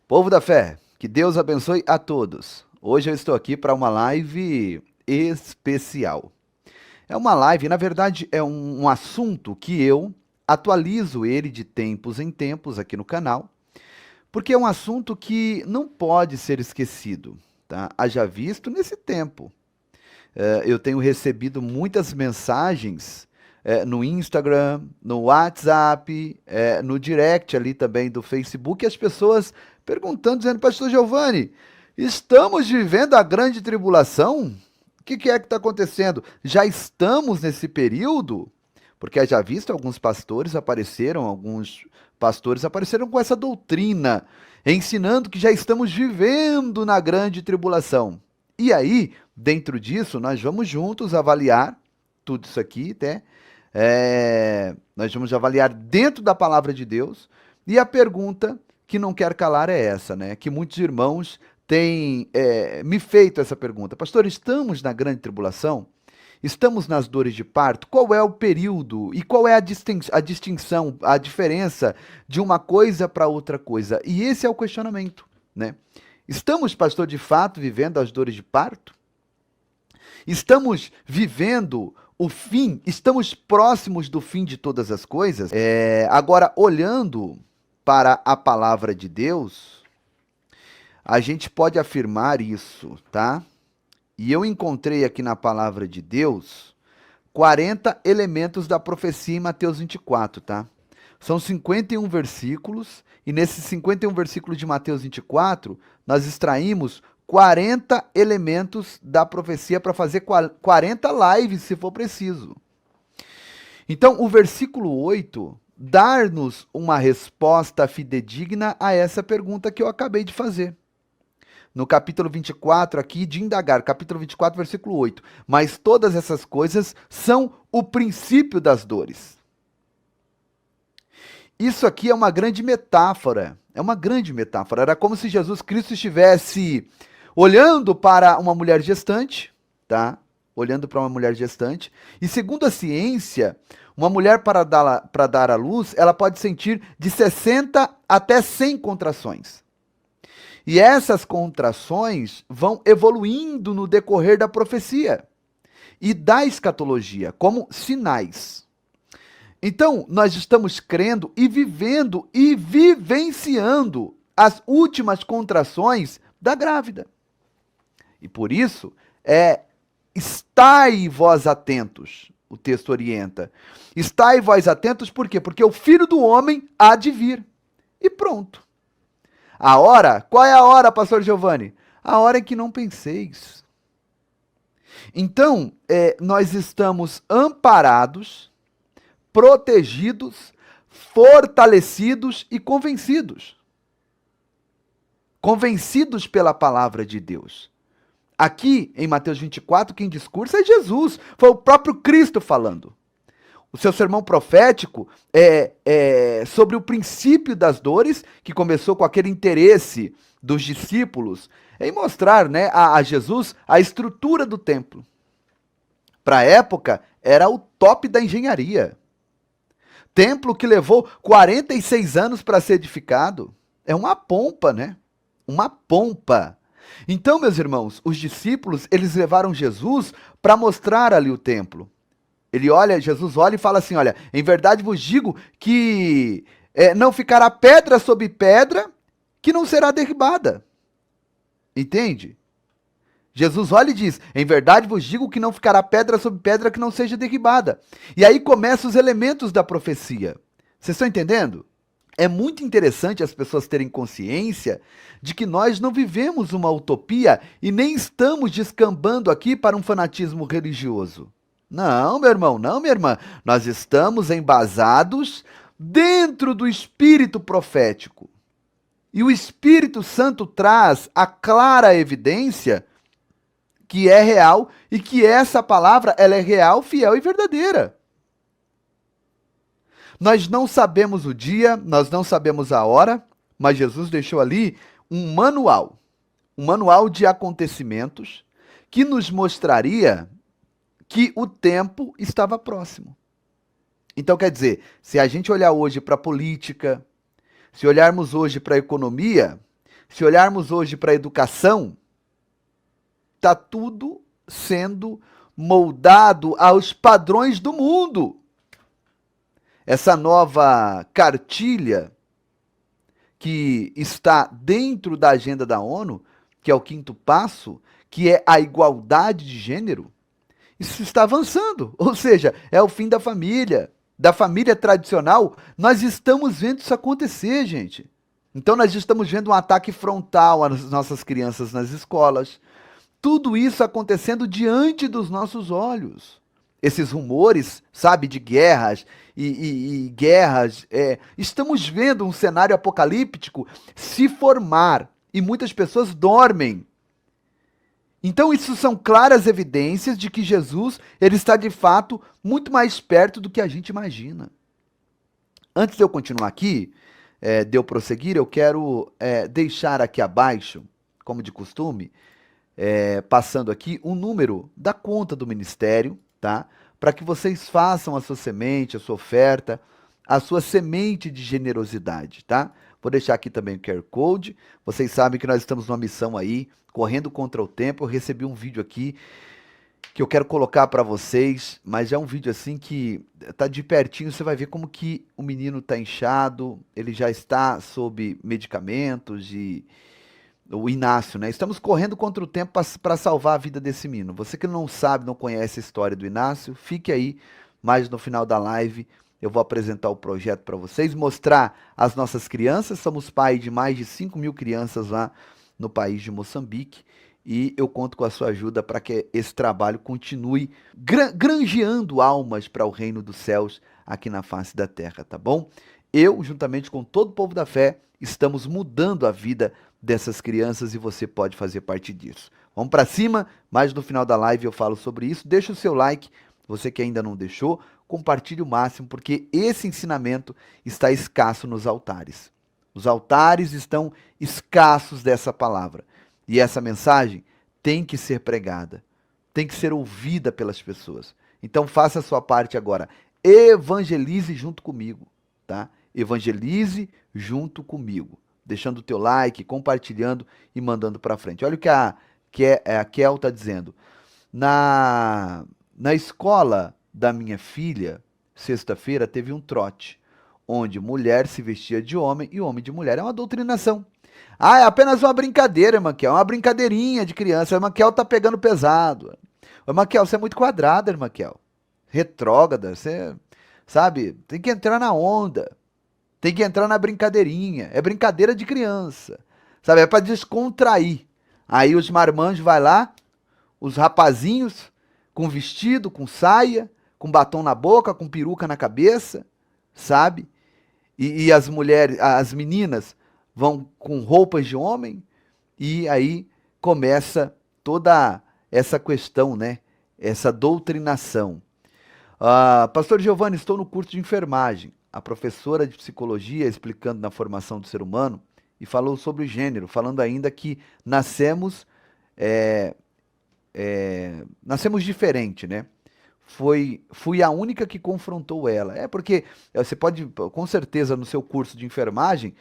Povo da fé, que Deus abençoe a todos. Hoje eu estou aqui para uma live especial. É uma live, na verdade, é um assunto que eu atualizo ele de tempos em tempos aqui no canal, porque é um assunto que não pode ser esquecido, tá? Haja visto nesse tempo. Eu tenho recebido muitas mensagens no Instagram, no WhatsApp, no direct ali também do Facebook, as pessoas perguntando, dizendo, Pastor Giovanni, estamos vivendo a grande tribulação? O que é que está acontecendo? Já estamos nesse período? Porque já visto alguns pastores apareceram com essa doutrina, ensinando que já estamos vivendo na grande tribulação. E aí, dentro disso, nós vamos juntos avaliar tudo isso aqui, né? Nós vamos avaliar dentro da palavra de Deus. E a pergunta que não quer calar é essa, né? Que muitos irmãos têm me feito essa pergunta. Pastor, estamos na grande tribulação? Estamos nas dores de parto? Qual é o período e qual é a distinção, a diferença de uma coisa para outra coisa? E esse é o questionamento, né? Estamos, pastor, de fato vivendo as dores de parto? Estamos vivendo o fim? Estamos próximos do fim de todas as coisas? Agora, olhando para a palavra de Deus, a gente pode afirmar isso, tá? E eu encontrei aqui na palavra de Deus 40 elementos da profecia em Mateus 24, tá? São 51 versículos, e nesses 51 versículos de Mateus 24, nós extraímos 40 elementos da profecia para fazer 40 lives, se for preciso. Então, o versículo 8 dar-nos uma resposta fidedigna a essa pergunta que eu acabei de fazer. No capítulo 24 aqui de indagar, capítulo 24, versículo 8. Mas todas essas coisas são o princípio das dores. Isso aqui é uma grande metáfora. É uma grande metáfora. Era como se Jesus Cristo estivesse olhando para uma mulher gestante, tá? Olhando para uma mulher gestante. E segundo a ciência, uma mulher para dar à luz, ela pode sentir de 60 até 100 contrações. E essas contrações vão evoluindo no decorrer da profecia e da escatologia, como sinais. Então, nós estamos crendo e vivendo e vivenciando as últimas contrações da grávida. E por isso, estai vós atentos, o texto orienta. Estai vós atentos por quê? Porque o Filho do Homem há de vir. E pronto. A hora? Qual é a hora, pastor Giovanni? A hora em que não penseis. Então, nós estamos amparados, protegidos, fortalecidos e convencidos. Convencidos pela palavra de Deus. Aqui, em Mateus 24, quem discursa é Jesus. Foi o próprio Cristo falando. O seu sermão profético é sobre o princípio das dores, que começou com aquele interesse dos discípulos em mostrar, né, a Jesus a estrutura do templo. Para a época, era o top da engenharia. Templo que levou 46 anos para ser edificado. É uma pompa, né? Uma pompa. Então, meus irmãos, os discípulos, eles levaram Jesus para mostrar ali o templo. Jesus olha e fala assim, olha, em verdade vos digo que não ficará pedra sobre pedra que não será derribada. Entende? Jesus olha e diz, em verdade vos digo que não ficará pedra sobre pedra que não seja derribada. E aí começam os elementos da profecia. Vocês estão entendendo? É muito interessante as pessoas terem consciência de que nós não vivemos uma utopia e nem estamos descambando aqui para um fanatismo religioso. Não, meu irmão, não, minha irmã. Nós estamos embasados dentro do espírito profético. E o Espírito Santo traz a clara evidência que é real e que essa palavra ela é real, fiel e verdadeira. Nós não sabemos o dia, nós não sabemos a hora, mas Jesus deixou ali um manual de acontecimentos que nos mostraria que o tempo estava próximo. Então, quer dizer, se a gente olhar hoje para a política, se olharmos hoje para a economia, Se olharmos hoje para a educação, está tudo sendo moldado aos padrões do mundo. Essa nova cartilha que está dentro da agenda da ONU, que é o 5º passo, que é a igualdade de gênero, isso está avançando. Ou seja, é o fim da família tradicional. Nós estamos vendo isso acontecer, gente. Então nós estamos vendo um ataque frontal às nossas crianças nas escolas. Tudo isso acontecendo diante dos nossos olhos. Esses rumores, sabe, de guerras e guerras. Estamos vendo um cenário apocalíptico se formar e muitas pessoas dormem. Então isso são claras evidências de que Jesus ele está de fato muito mais perto do que a gente imagina. Antes de eu continuar aqui, de eu prosseguir, eu quero deixar aqui abaixo, como de costume, passando aqui o número da conta do ministério, tá? Para que vocês façam a sua semente, a sua oferta, a sua semente de generosidade, tá? Vou deixar aqui também o QR Code. Vocês sabem que nós estamos numa missão aí, correndo contra o tempo. Eu recebi um vídeo aqui que eu quero colocar para vocês, mas é um vídeo assim que tá de pertinho, você vai ver como que o menino tá inchado, ele já está sob medicamentos e o Inácio, né? Estamos correndo contra o tempo para salvar a vida desse menino. Você que não sabe, não conhece a história do Inácio, fique aí, mas no final da live eu vou apresentar o projeto para vocês, mostrar as nossas crianças. Somos pai de mais de 5.000 crianças lá no país de Moçambique e eu conto com a sua ajuda para que esse trabalho continue granjeando almas para o reino dos céus aqui na face da terra, tá bom? Eu, juntamente com todo o povo da fé, estamos mudando a vida dessas crianças e você pode fazer parte disso. Vamos para cima, mas no final da live eu falo sobre isso. Deixa o seu like, você que ainda não deixou, compartilhe o máximo, porque esse ensinamento está escasso nos altares. Os altares estão escassos dessa palavra. E essa mensagem tem que ser pregada, tem que ser ouvida pelas pessoas. Então faça a sua parte agora. Evangelize junto comigo, tá? Evangelize junto comigo, deixando o teu like, compartilhando e mandando para frente. Olha o que a Kel está dizendo. Na escola da minha filha, sexta-feira, teve um trote, onde mulher se vestia de homem e homem de mulher. É uma doutrinação. Ah, é apenas uma brincadeira, irmã Kel, é uma brincadeirinha de criança. A irmã Kel tá pegando pesado. Irmã Kel, você é muito quadrada, irmã Kel. Retrógrada, você, sabe, tem que entrar na onda. Tem que entrar na brincadeirinha. É brincadeira de criança. Sabe? É para descontrair. Aí os marmanjos vai lá, os rapazinhos, com vestido, com saia, com batom na boca, com peruca na cabeça, sabe? E as mulheres, as meninas vão com roupas de homem, e aí começa toda essa questão, né? Essa doutrinação. Pastor Giovanni, estou no curso de enfermagem. A professora de psicologia explicando na formação do ser humano e falou sobre o gênero, falando ainda que nascemos nascemos diferente, né? Fui a única que confrontou ela. É porque você pode, com certeza, no seu curso de enfermagem,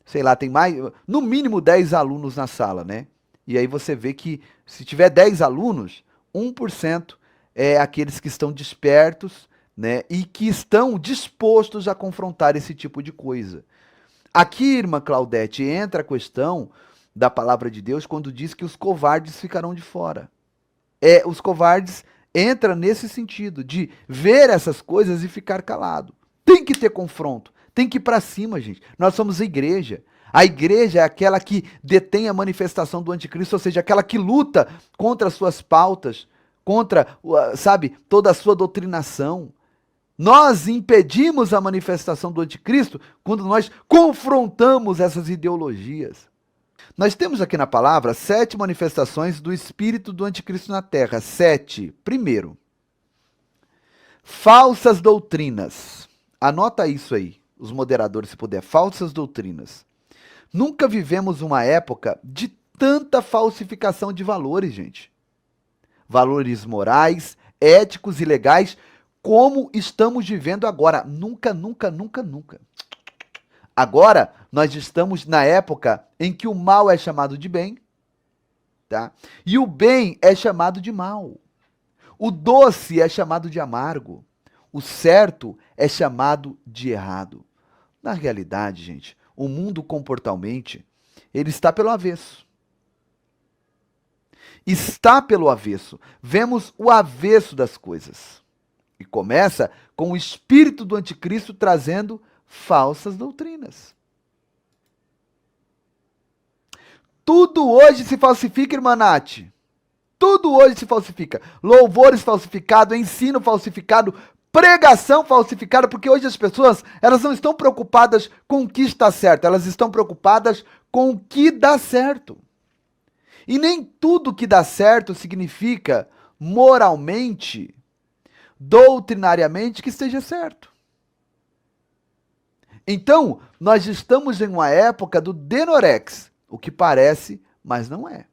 sei lá, tem mais, no mínimo 10 alunos na sala, né? E aí você vê que se tiver 10 alunos, 1% é aqueles que estão despertos, né, e que estão dispostos a confrontar esse tipo de coisa. Aqui, irmã Claudete, entra a questão da palavra de Deus quando diz que os covardes ficarão de fora. Os covardes entram nesse sentido de ver essas coisas e ficar calado. Tem que ter confronto, tem que ir para cima, gente. Nós somos a igreja. A igreja é aquela que detém a manifestação do anticristo, ou seja, aquela que luta contra as suas pautas, contra, sabe, toda a sua doutrinação. Nós impedimos a manifestação do anticristo quando nós confrontamos essas ideologias. Nós temos aqui na palavra 7 manifestações do espírito do anticristo na terra. 7. Primeiro, falsas doutrinas. Anota isso aí, os moderadores, se puder. Falsas doutrinas. Nunca vivemos uma época de tanta falsificação de valores, gente. Valores morais, éticos e legais, como estamos vivendo agora. Nunca, nunca, nunca, nunca. Agora, Nós estamos na época em que o mal é chamado de bem, tá? E o bem é chamado de mal. O doce é chamado de amargo. O certo é chamado de errado. Na realidade, gente, o mundo comportalmente, ele está pelo avesso. Está pelo avesso. Vemos o avesso das coisas. E começa com o espírito do anticristo trazendo falsas doutrinas. Tudo hoje se falsifica, irmã Nath. Tudo hoje se falsifica. Louvores falsificados, ensino falsificado, pregação falsificada, porque hoje as pessoas, elas não estão preocupadas com o que está certo, elas estão preocupadas com o que dá certo. E nem tudo que dá certo significa moralmente, doutrinariamente, que esteja certo. Então, nós estamos em uma época do denorex, o que parece, mas não é.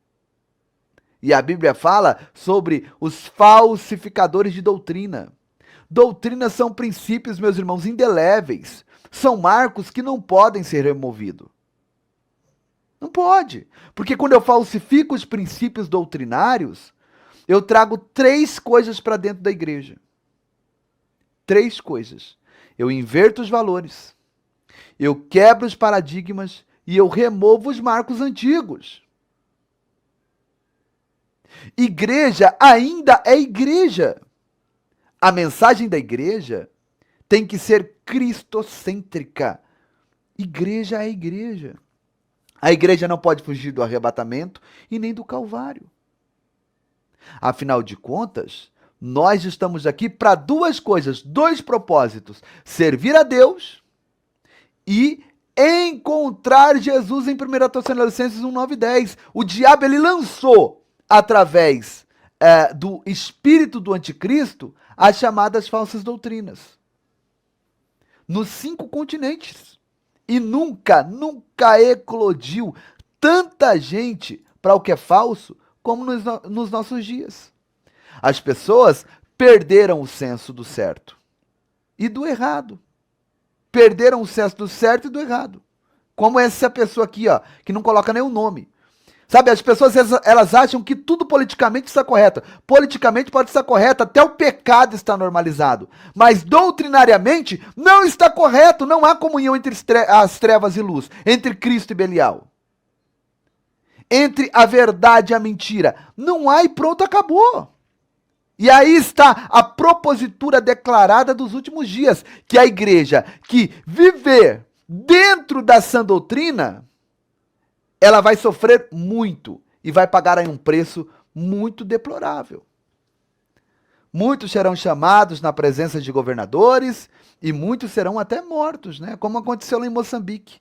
E a Bíblia fala sobre os falsificadores de doutrina. Doutrinas são princípios, meus irmãos, indeléveis. São marcos que não podem ser removidos. Não pode. Porque quando eu falsifico os princípios doutrinários, eu trago 3 coisas para dentro da igreja. 3 coisas. Eu inverto os valores. Eu quebro os paradigmas e eu removo os marcos antigos. Igreja ainda é igreja. A mensagem da igreja tem que ser cristocêntrica. Igreja é igreja. A igreja não pode fugir do arrebatamento e nem do Calvário. Afinal de contas, nós estamos aqui para 2 coisas, 2 propósitos: servir a Deus e encontrar Jesus. Em 1 Tessalonicenses 1, 9 e 10. O diabo, ele lançou, através do espírito do anticristo, as chamadas falsas doutrinas. Nos 5 continentes. E nunca eclodiu tanta gente para o que é falso como nos nossos dias. As pessoas perderam o senso do certo e do errado. Perderam o senso do certo e do errado. Como essa pessoa aqui, ó, que não coloca nem o nome. Sabe, as pessoas, elas acham que tudo politicamente está correto. Politicamente pode estar correto, até o pecado está normalizado. Mas doutrinariamente não está correto. Não há comunhão entre as trevas e luz, entre Cristo e Belial. Entre a verdade e a mentira. Não há e pronto, acabou. E aí está a propositura declarada dos últimos dias, que a igreja que viver dentro da sã doutrina, ela vai sofrer muito e vai pagar aí um preço muito deplorável. Muitos serão chamados na presença de governadores e muitos serão até mortos, né? Como aconteceu lá em Moçambique.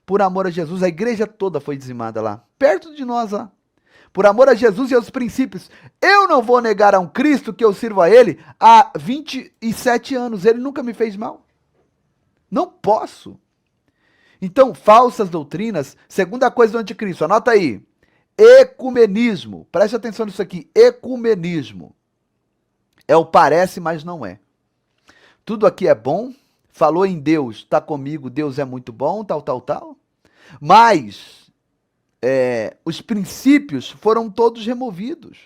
Por amor a Jesus, a igreja toda foi dizimada lá, perto de nós lá. Por amor a Jesus e aos princípios. Eu não vou negar a um Cristo que eu sirvo a ele há 27 anos. Ele nunca me fez mal. Não posso. Então, falsas doutrinas, segunda coisa do anticristo, anota aí, ecumenismo, preste atenção nisso aqui, ecumenismo, é o parece, mas não é. Tudo aqui é bom, falou em Deus, está comigo, Deus é muito bom, tal, mas os princípios foram todos removidos.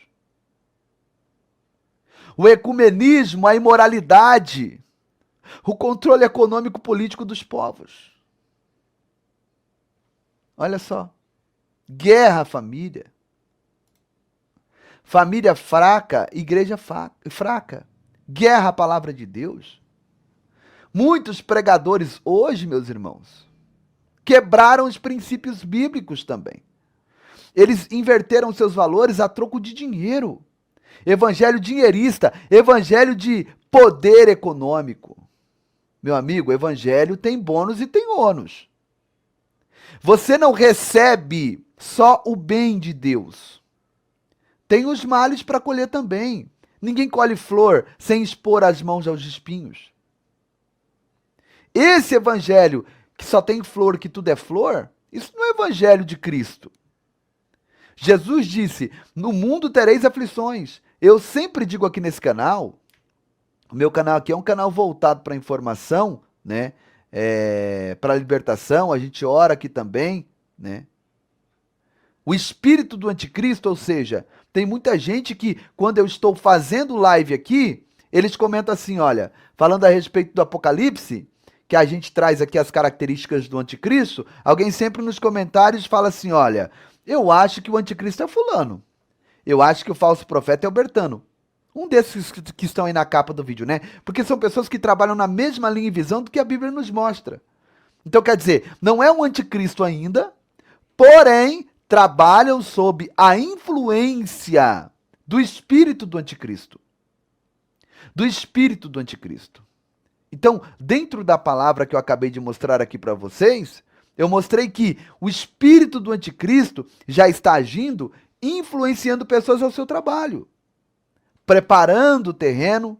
O ecumenismo, a imoralidade, o controle econômico político dos povos. Olha só, guerra à família. Família fraca, igreja fraca. Guerra à palavra de Deus. Muitos pregadores hoje, meus irmãos, quebraram os princípios bíblicos também. Eles inverteram seus valores a troco de dinheiro. Evangelho dinheirista, evangelho de poder econômico. Meu amigo, o evangelho tem bônus e tem ônus. Você não recebe só o bem de Deus. Tem os males para colher também. Ninguém colhe flor sem expor as mãos aos espinhos. Esse evangelho que só tem flor, que tudo é flor, isso não é evangelho de Cristo. Jesus disse, no mundo tereis aflições. Eu sempre digo aqui nesse canal, o meu canal aqui é um canal voltado para informação, né? para a libertação, a gente ora aqui também, né? O espírito do anticristo, ou seja, tem muita gente que, quando eu estou fazendo live aqui, eles comentam assim, olha, falando a respeito do Apocalipse, que a gente traz aqui as características do anticristo, alguém sempre nos comentários fala assim, olha, eu acho que o anticristo é fulano, eu acho que o falso profeta é o Bertano. Um desses que estão aí na capa do vídeo, né? Porque são pessoas que trabalham na mesma linha e visão do que a Bíblia nos mostra. Então, quer dizer, não é um anticristo ainda, porém, trabalham sob a influência do espírito do anticristo. Do espírito do anticristo. Então, dentro da palavra que eu acabei de mostrar aqui para vocês, eu mostrei que o espírito do anticristo já está agindo, influenciando pessoas ao seu trabalho, preparando o terreno,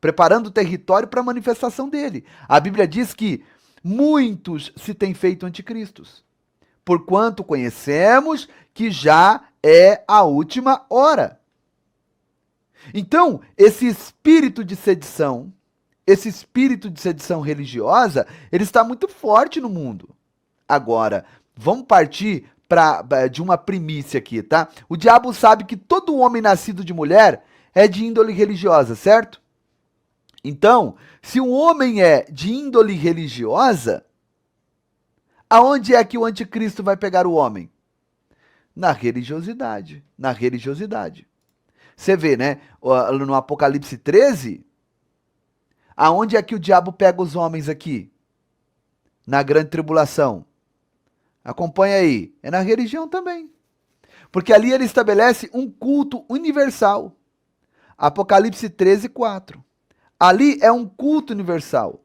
preparando o território para a manifestação dele. A Bíblia diz que muitos se têm feito anticristos, porquanto conhecemos que já é a última hora. Então, esse espírito de sedição religiosa, ele está muito forte no mundo. Agora, vamos partir de uma primícia aqui, tá? O diabo sabe que todo homem nascido de mulher é de índole religiosa, certo? Então, se um homem é de índole religiosa, aonde é que o anticristo vai pegar o homem? Na religiosidade. Na religiosidade. Você vê, né? No Apocalipse 13, aonde é que o diabo pega os homens aqui? Na grande tribulação. Acompanha aí. É na religião também. Porque ali ele estabelece um culto universal. Apocalipse 13, 4. Ali é um culto universal.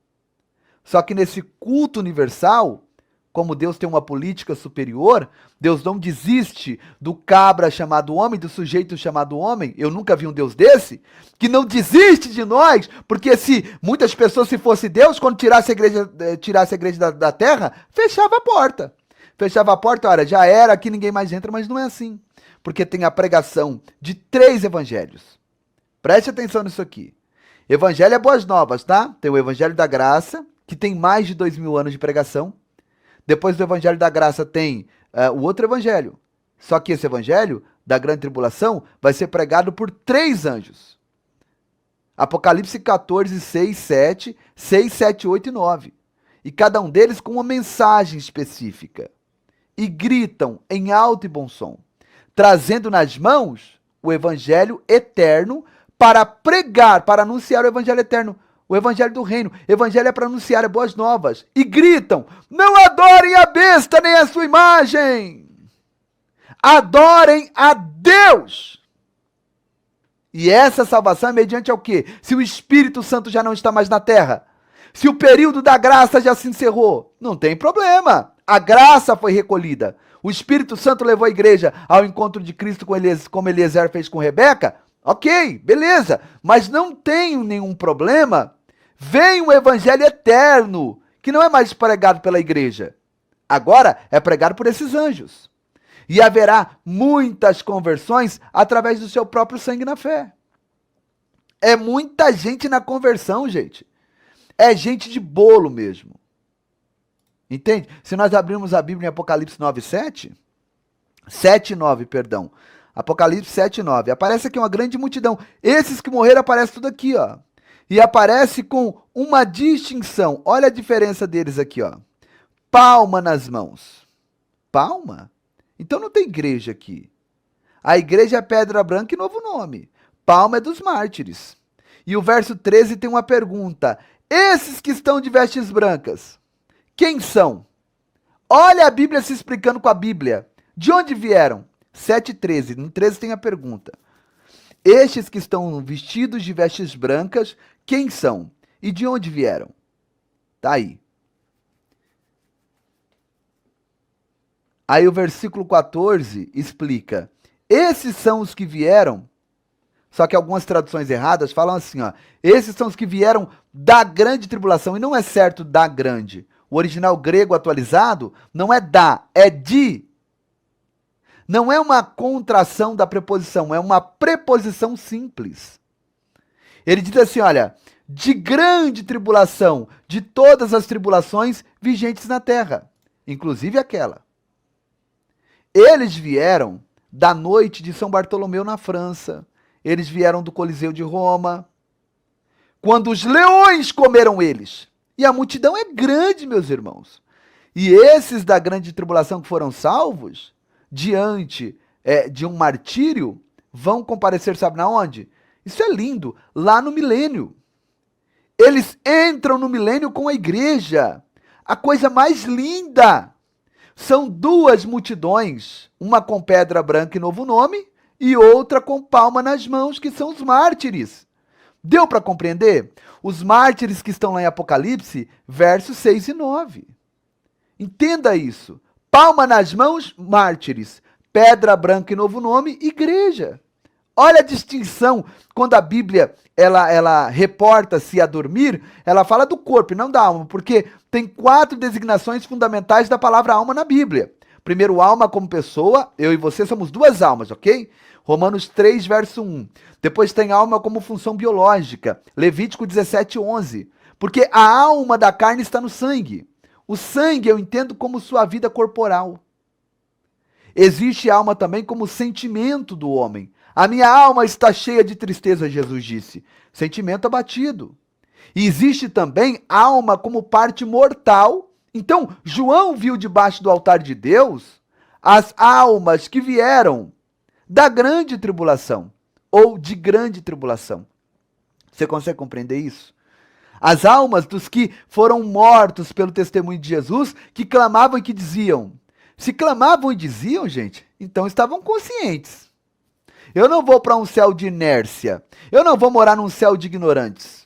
Só que nesse culto universal, como Deus tem uma política superior, Deus não desiste do cabra chamado homem, do sujeito chamado homem. Eu nunca vi um Deus desse, que não desiste de nós, porque se muitas pessoas, se fosse Deus, quando tirasse a igreja da terra, fechava a porta. Fechava a porta, olha, já era, aqui ninguém mais entra, mas não é assim. Porque tem a pregação de 3 evangelhos. Preste atenção nisso aqui. Evangelho é boas novas, tá? Tem o Evangelho da Graça, que tem mais de 2000 anos de pregação. Depois do Evangelho da Graça tem o outro evangelho. Só que esse evangelho da grande tribulação vai ser pregado por 3 anjos. Apocalipse 14, 6, 7, 6, 7, 8 e 9. E cada um deles com uma mensagem específica. E gritam em alto e bom som, trazendo nas mãos o evangelho eterno para pregar, para anunciar o evangelho eterno. O evangelho do reino. Evangelho é para anunciar boas novas. E gritam, não adorem a besta nem a sua imagem. Adorem a Deus. E essa salvação é mediante ao quê? Se o Espírito Santo já não está mais na terra. Se o período da graça já se encerrou. Não tem problema. A graça foi recolhida. O Espírito Santo levou a igreja ao encontro de Cristo como Eliezer fez com Rebeca. Ok, beleza. Mas não tem nenhum problema. Vem o evangelho eterno, que não é mais pregado pela igreja. Agora é pregado por esses anjos. E haverá muitas conversões através do seu próprio sangue na fé. É muita gente na conversão, gente. É gente de bolo mesmo. Entende? Se nós abrirmos a Bíblia em Apocalipse 9, 7, 7, 9, perdão. Apocalipse 7, 9. Aparece aqui uma grande multidão. Esses que morreram aparecem tudo aqui, ó. E aparece com uma distinção. Olha a diferença deles aqui, ó. Palma nas mãos. Palma? Então não tem igreja aqui. A igreja é Pedra Branca e novo nome. Palma é dos mártires. E o verso 13 tem uma pergunta. Esses que estão de vestes brancas, quem são? Olha a Bíblia se explicando com a Bíblia. De onde vieram? 7,13. No 13 tem a pergunta. Estes que estão vestidos de vestes brancas, quem são? E de onde vieram? Tá aí. Aí o versículo 14 explica. Esses são os que vieram, só que algumas traduções erradas falam assim, ó. Esses são os que vieram da grande tribulação. E não é certo da grande. O original grego atualizado não é da, é de. Não é uma contração da preposição, é uma preposição simples. Ele diz assim, olha, de grande tribulação, de todas as tribulações vigentes na terra, inclusive aquela. Eles vieram da noite de São Bartolomeu na França, eles vieram do Coliseu de Roma, quando os leões comeram eles. E a multidão é grande, meus irmãos. E esses da grande tribulação que foram salvos, diante de um martírio, vão comparecer, sabe na onde? Isso é lindo, lá no milênio. Eles entram no milênio com a igreja. A coisa mais linda. São duas multidões, uma com pedra branca e novo nome, e outra com palma nas mãos, que são os mártires. Deu para compreender? Os mártires que estão lá em Apocalipse, versos 6 e 9. Entenda isso. Palma nas mãos, mártires. Pedra branca e novo nome, igreja. Olha a distinção. Quando a Bíblia ela reporta-se a dormir, ela fala do corpo e não da alma, porque tem 4 designações fundamentais da palavra alma na Bíblia. Primeiro, alma como pessoa, eu e você somos 2 almas, ok? Romanos 3, verso 1. Depois tem alma como função biológica, Levítico 17, 11. Porque a alma da carne está no sangue. O sangue eu entendo como sua vida corporal. Existe alma também como sentimento do homem. A minha alma está cheia de tristeza, Jesus disse. Sentimento abatido. E existe também alma como parte mortal. Então, João viu debaixo do altar de Deus as almas que vieram da grande tribulação, ou de grande tribulação. Você consegue compreender isso? As almas dos que foram mortos pelo testemunho de Jesus, que clamavam e que diziam. Se clamavam e diziam, gente, então estavam conscientes. Eu não vou para um céu de inércia. Eu não vou morar num céu de ignorantes.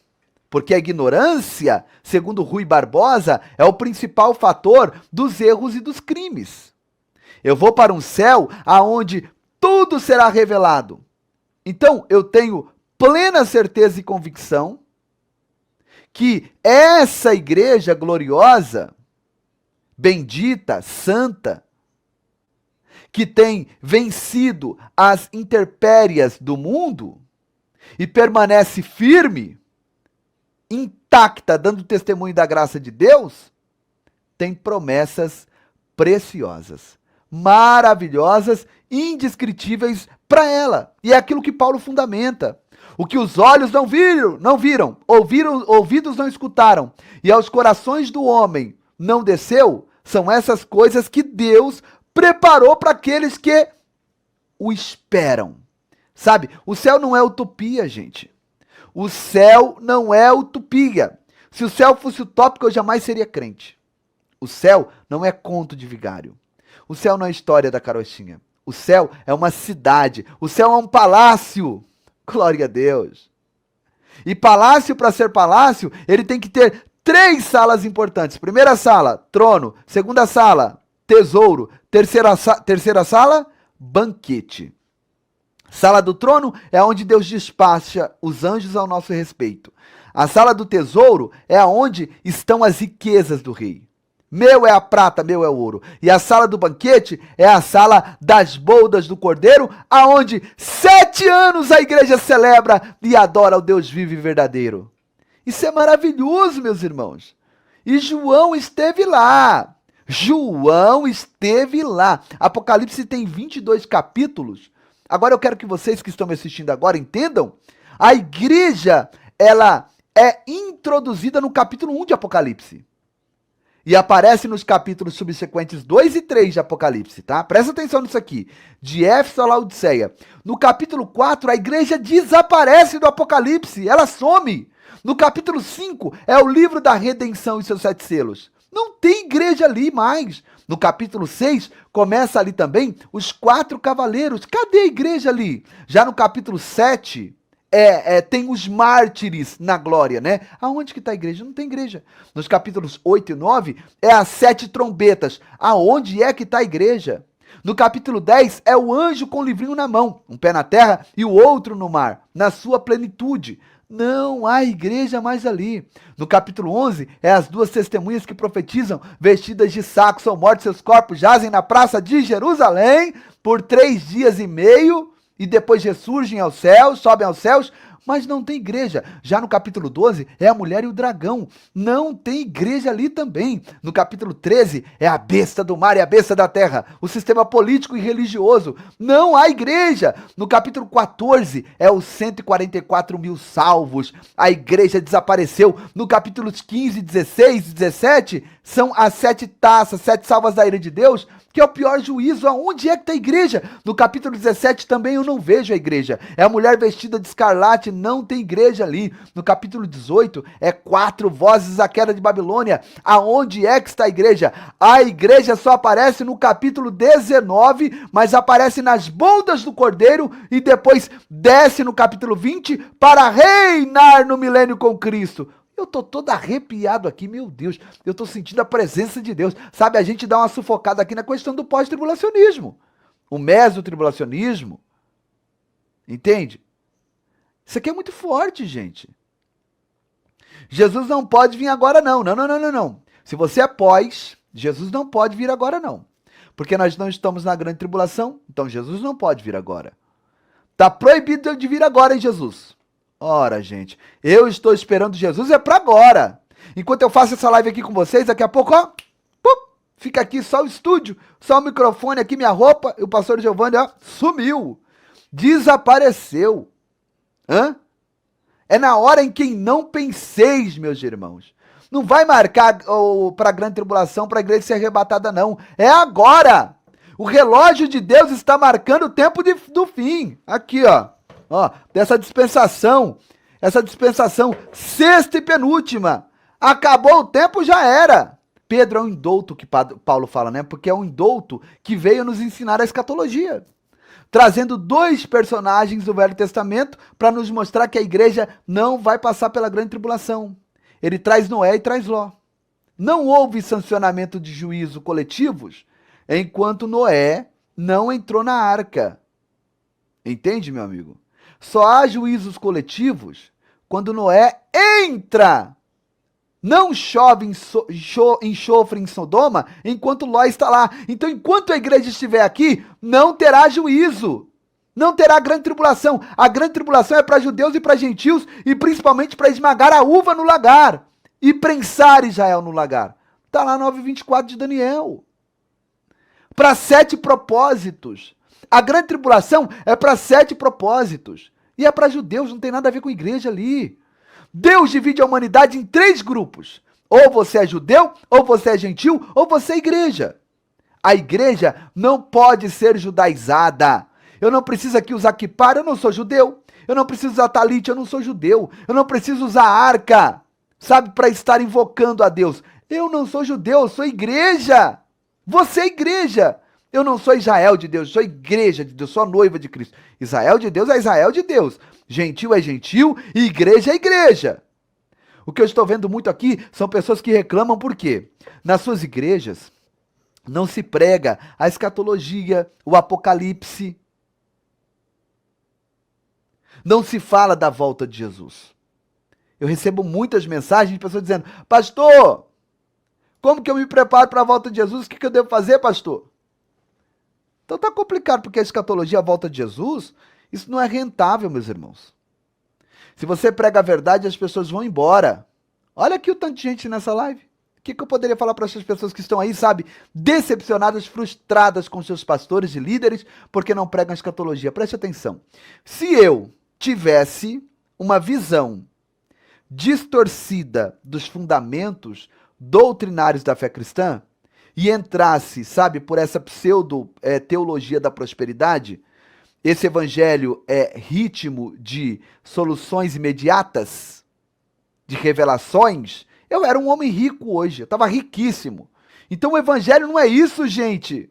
Porque a ignorância, segundo Rui Barbosa, é o principal fator dos erros e dos crimes. Eu vou para um céu aonde tudo será revelado. Então, eu tenho plena certeza e convicção que essa igreja gloriosa, bendita, santa, que tem vencido as intempéries do mundo e permanece firme, intacta, dando testemunho da graça de Deus, tem promessas preciosas, maravilhosas, indescritíveis para ela. E é aquilo que Paulo fundamenta. O que os olhos não viram, ouvidos não escutaram, e aos corações do homem não desceu, são essas coisas que Deus preparou para aqueles que o esperam. Sabe, o céu não é utopia, gente. O céu não é utopia. Se o céu fosse utópico, eu jamais seria crente. O céu não é conto de vigário. O céu não é história da carochinha. O céu é uma cidade. O céu é um palácio. Glória a Deus. E palácio, para ser palácio, ele tem que ter 3 salas importantes. Primeira sala, trono. Segunda sala, tesouro. Terceira sala, banquete. Sala do trono é onde Deus despacha os anjos ao nosso respeito. A sala do tesouro é onde estão as riquezas do rei. Meu é a prata, meu é o ouro. E a sala do banquete é a sala das bodas do cordeiro, aonde 7 anos a igreja celebra e adora o Deus vivo e verdadeiro. Isso é maravilhoso, meus irmãos. E João esteve lá. João esteve lá. Apocalipse tem 22 capítulos. Agora eu quero que vocês que estão me assistindo agora entendam. A igreja, ela é introduzida no capítulo 1 de Apocalipse. E aparece nos capítulos subsequentes 2 e 3 de Apocalipse, tá? Presta atenção nisso aqui. De Éfeso a Laodiceia. No capítulo 4, a igreja desaparece do Apocalipse. Ela some. No capítulo 5, é o livro da redenção e seus 7 selos. Não tem igreja ali mais. No capítulo 6, começa ali também os 4 cavaleiros. Cadê a igreja ali? Já no capítulo 7... tem os mártires na glória, né? Aonde que está a igreja? Não tem igreja. Nos capítulos 8 e 9, é as 7 trombetas. Aonde é que está a igreja? No capítulo 10, é o anjo com o livrinho na mão, um pé na terra e o outro no mar, na sua plenitude. Não há igreja mais ali. No capítulo 11, é as 2 testemunhas que profetizam, vestidas de saco, são mortos, seus corpos jazem na praça de Jerusalém por 3 dias e meio, e depois ressurgem aos céus, sobem aos céus, mas não tem igreja. Já no capítulo 12 é a mulher e o dragão, não tem igreja ali também. No capítulo 13 é a besta do mar e a besta da terra, o sistema político e religioso, não há igreja. No capítulo 14 é os 144 mil salvos, a igreja desapareceu. No capítulos 15, 16 e 17 são as 7 taças, 7 salvas da ira de Deus, que é o pior juízo. Aonde é que está a igreja? No capítulo 17 também eu não vejo a igreja. É a mulher vestida de escarlate, não tem igreja ali. No capítulo 18 é 4 vozes da queda de Babilônia. Aonde é que está a igreja? A igreja só aparece no capítulo 19, mas aparece nas bodas do Cordeiro e depois desce no capítulo 20 para reinar no milênio com Cristo. Eu tô todo arrepiado aqui, meu Deus, eu tô sentindo a presença de Deus. Sabe, a gente dá uma sufocada aqui na questão do pós-tribulacionismo, o mesotribulacionismo, entende? Isso aqui é muito forte, gente. Jesus não pode vir agora não, não. Se você é pós, Jesus não pode vir agora não, porque nós não estamos na grande tribulação, então Jesus não pode vir agora. Tá proibido de vir agora, hein, Jesus? Ora, gente, eu estou esperando Jesus é para agora. Enquanto eu faço essa live aqui com vocês, daqui a pouco, ó, fica aqui só o estúdio, só o microfone aqui, minha roupa, e o pastor Giovanni, ó, sumiu, desapareceu. É na hora em que não penseis, meus irmãos. Não vai marcar para a grande tribulação, para a igreja ser arrebatada, não. É agora. O relógio de Deus está marcando o tempo do fim. Aqui, ó. Dessa dispensação, essa dispensação sexta e penúltima, acabou o tempo, já era. Pedro é um indouto que Paulo fala, né? Porque é um indouto que veio nos ensinar a escatologia, trazendo 2 personagens do Velho Testamento para nos mostrar que a igreja não vai passar pela grande tribulação. Ele traz Noé e traz Ló. Não houve sancionamento de juízo coletivos enquanto Noé não entrou na arca. Entende, meu amigo? Só há juízos coletivos quando Noé entra. Não chove enxofre em Sodoma enquanto Ló está lá. Então, enquanto a igreja estiver aqui, não terá juízo. Não terá grande tribulação. A grande tribulação é para judeus e para gentios e principalmente para esmagar a uva no lagar e prensar Israel no lagar. Está lá 9:24 de Daniel. Para 7 propósitos. A grande tribulação é para 7 propósitos. E é para judeus, não tem nada a ver com a igreja ali. Deus divide a humanidade em 3 grupos. Ou você é judeu, ou você é gentil, ou você é igreja. A igreja não pode ser judaizada. Eu não preciso aqui usar kippah, eu não sou judeu. Eu não preciso usar talite, eu não sou judeu. Eu não preciso usar arca, sabe, para estar invocando a Deus. Eu não sou judeu, eu sou igreja. Você é igreja. Eu não sou Israel de Deus, eu sou igreja de Deus, sou a noiva de Cristo. Israel de Deus é Israel de Deus. Gentil é gentil e igreja é igreja. O que eu estou vendo muito aqui são pessoas que reclamam por quê? Nas suas igrejas não se prega a escatologia, o apocalipse. Não se fala da volta de Jesus. Eu recebo muitas mensagens de pessoas dizendo: pastor, como que eu me preparo para a volta de Jesus? O que eu devo fazer, pastor? Então tá complicado, porque a escatologia, a volta de Jesus, isso não é rentável, meus irmãos. Se você prega a verdade, as pessoas vão embora. Olha aqui o tanto de gente nessa live. O que eu poderia falar para essas pessoas que estão aí, sabe, decepcionadas, frustradas com seus pastores e líderes, porque não pregam a escatologia? Preste atenção. Se eu tivesse uma visão distorcida dos fundamentos doutrinários da fé cristã, e entrasse, sabe, por essa pseudo-teologia da prosperidade, esse evangelho é ritmo de soluções imediatas, de revelações, eu era um homem rico hoje, eu estava riquíssimo. Então o evangelho não é isso, gente.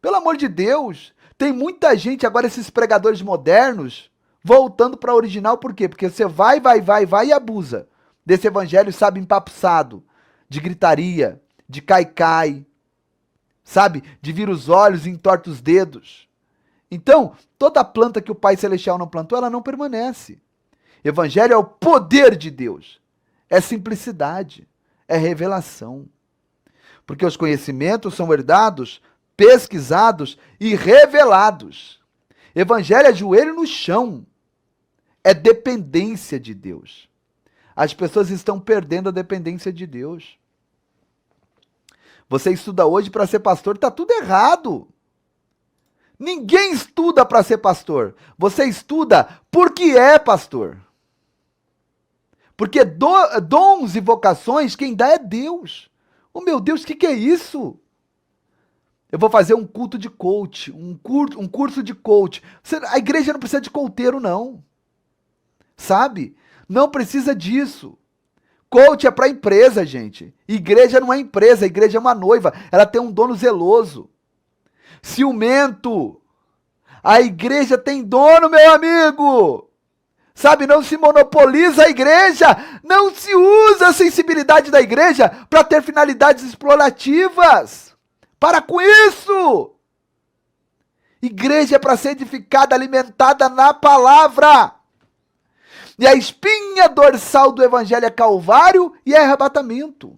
Pelo amor de Deus, tem muita gente agora, esses pregadores modernos, voltando para o original, por quê? Porque você vai e abusa desse evangelho, sabe, empapuçado, de gritaria, de cai-cai, sabe? De vir os olhos e entorta os dedos. Então, toda planta que o Pai Celestial não plantou, ela não permanece. Evangelho é o poder de Deus. É simplicidade. É revelação. Porque os conhecimentos são herdados, pesquisados e revelados. Evangelho é joelho no chão. É dependência de Deus. As pessoas estão perdendo a dependência de Deus. Você estuda hoje para ser pastor, está tudo errado. Ninguém estuda para ser pastor. Você estuda porque é pastor. Porque dons e vocações, quem dá é Deus. Oh, meu Deus, o que é isso? Eu vou fazer um culto de coach, um curso de coach. A igreja não precisa de coiteiro, não. Sabe? Não precisa disso. Coach é para empresa, gente. Igreja não é empresa, a igreja é uma noiva. Ela tem um dono zeloso. Ciumento. A igreja tem dono, meu amigo. Sabe, não se monopoliza a igreja. Não se usa a sensibilidade da igreja para ter finalidades explorativas. Para com isso. Igreja é para ser edificada, alimentada na palavra. E a espinha dorsal do evangelho é Calvário e é arrebatamento.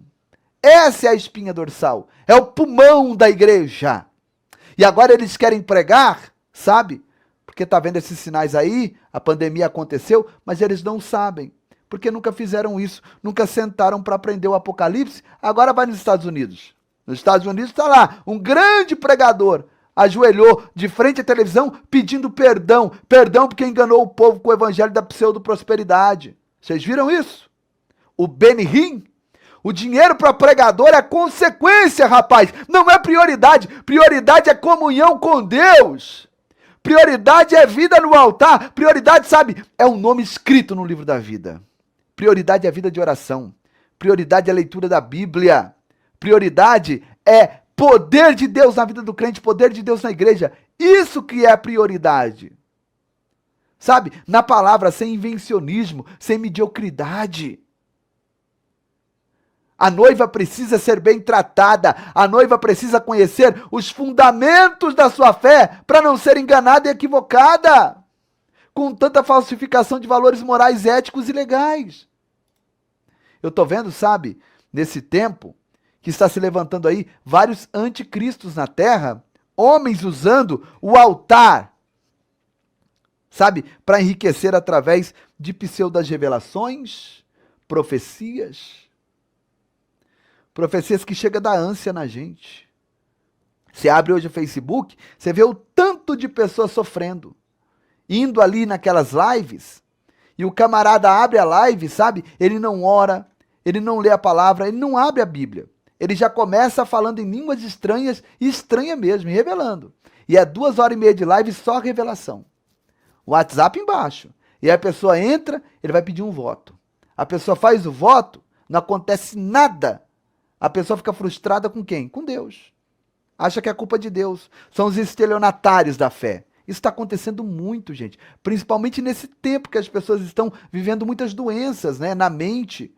Essa é a espinha dorsal. É o pulmão da igreja. E agora eles querem pregar, sabe? Porque tá vendo esses sinais aí, a pandemia aconteceu, mas eles não sabem. Porque nunca fizeram isso, nunca sentaram para aprender o Apocalipse. Agora vai nos Estados Unidos. Nos Estados Unidos está lá um grande pregador, ajoelhou de frente à televisão pedindo perdão. Perdão porque enganou o povo com o evangelho da pseudo-prosperidade. Vocês viram isso? O Benny Hinn. O dinheiro para pregador é consequência, rapaz. Não é prioridade. Prioridade é comunhão com Deus. Prioridade é vida no altar. Prioridade, sabe, é um nome escrito no livro da vida. Prioridade é a vida de oração. Prioridade é a leitura da Bíblia. Prioridade é poder de Deus na vida do crente, poder de Deus na igreja. Isso que é a prioridade. Sabe, na palavra, sem invencionismo, sem mediocridade. A noiva precisa ser bem tratada, a noiva precisa conhecer os fundamentos da sua fé para não ser enganada e equivocada, com tanta falsificação de valores morais, éticos e legais. Eu estou vendo, sabe, nesse tempo, que está se levantando aí vários anticristos na terra, homens usando o altar, sabe, para enriquecer através de pseudas revelações, profecias que chegam da ânsia na gente. Você abre hoje o Facebook, você vê o tanto de pessoas sofrendo, indo ali naquelas lives, e o camarada abre a live, sabe? Ele não ora, ele não lê a palavra, ele não abre a Bíblia. Ele já começa falando em línguas estranhas, e estranha mesmo, e revelando. E é 2h30 de live só revelação. O WhatsApp embaixo. E aí a pessoa entra, ele vai pedir um voto. A pessoa faz o voto, não acontece nada. A pessoa fica frustrada com quem? Com Deus. Acha que é culpa de Deus. São os estelionatários da fé. Isso está acontecendo muito, gente. Principalmente nesse tempo que as pessoas estão vivendo muitas doenças, né, na mente.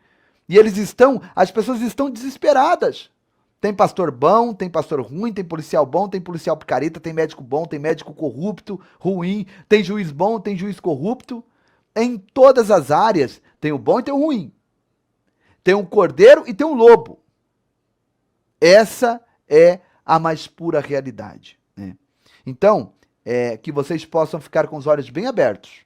E as pessoas estão desesperadas. Tem pastor bom, tem pastor ruim, tem policial bom, tem policial picareta, tem médico bom, tem médico corrupto, ruim, tem juiz bom, tem juiz corrupto. Em todas as áreas, tem o bom e tem o ruim. Tem um cordeiro e tem um lobo. Essa é a mais pura realidade, né? Então, que vocês possam ficar com os olhos bem abertos,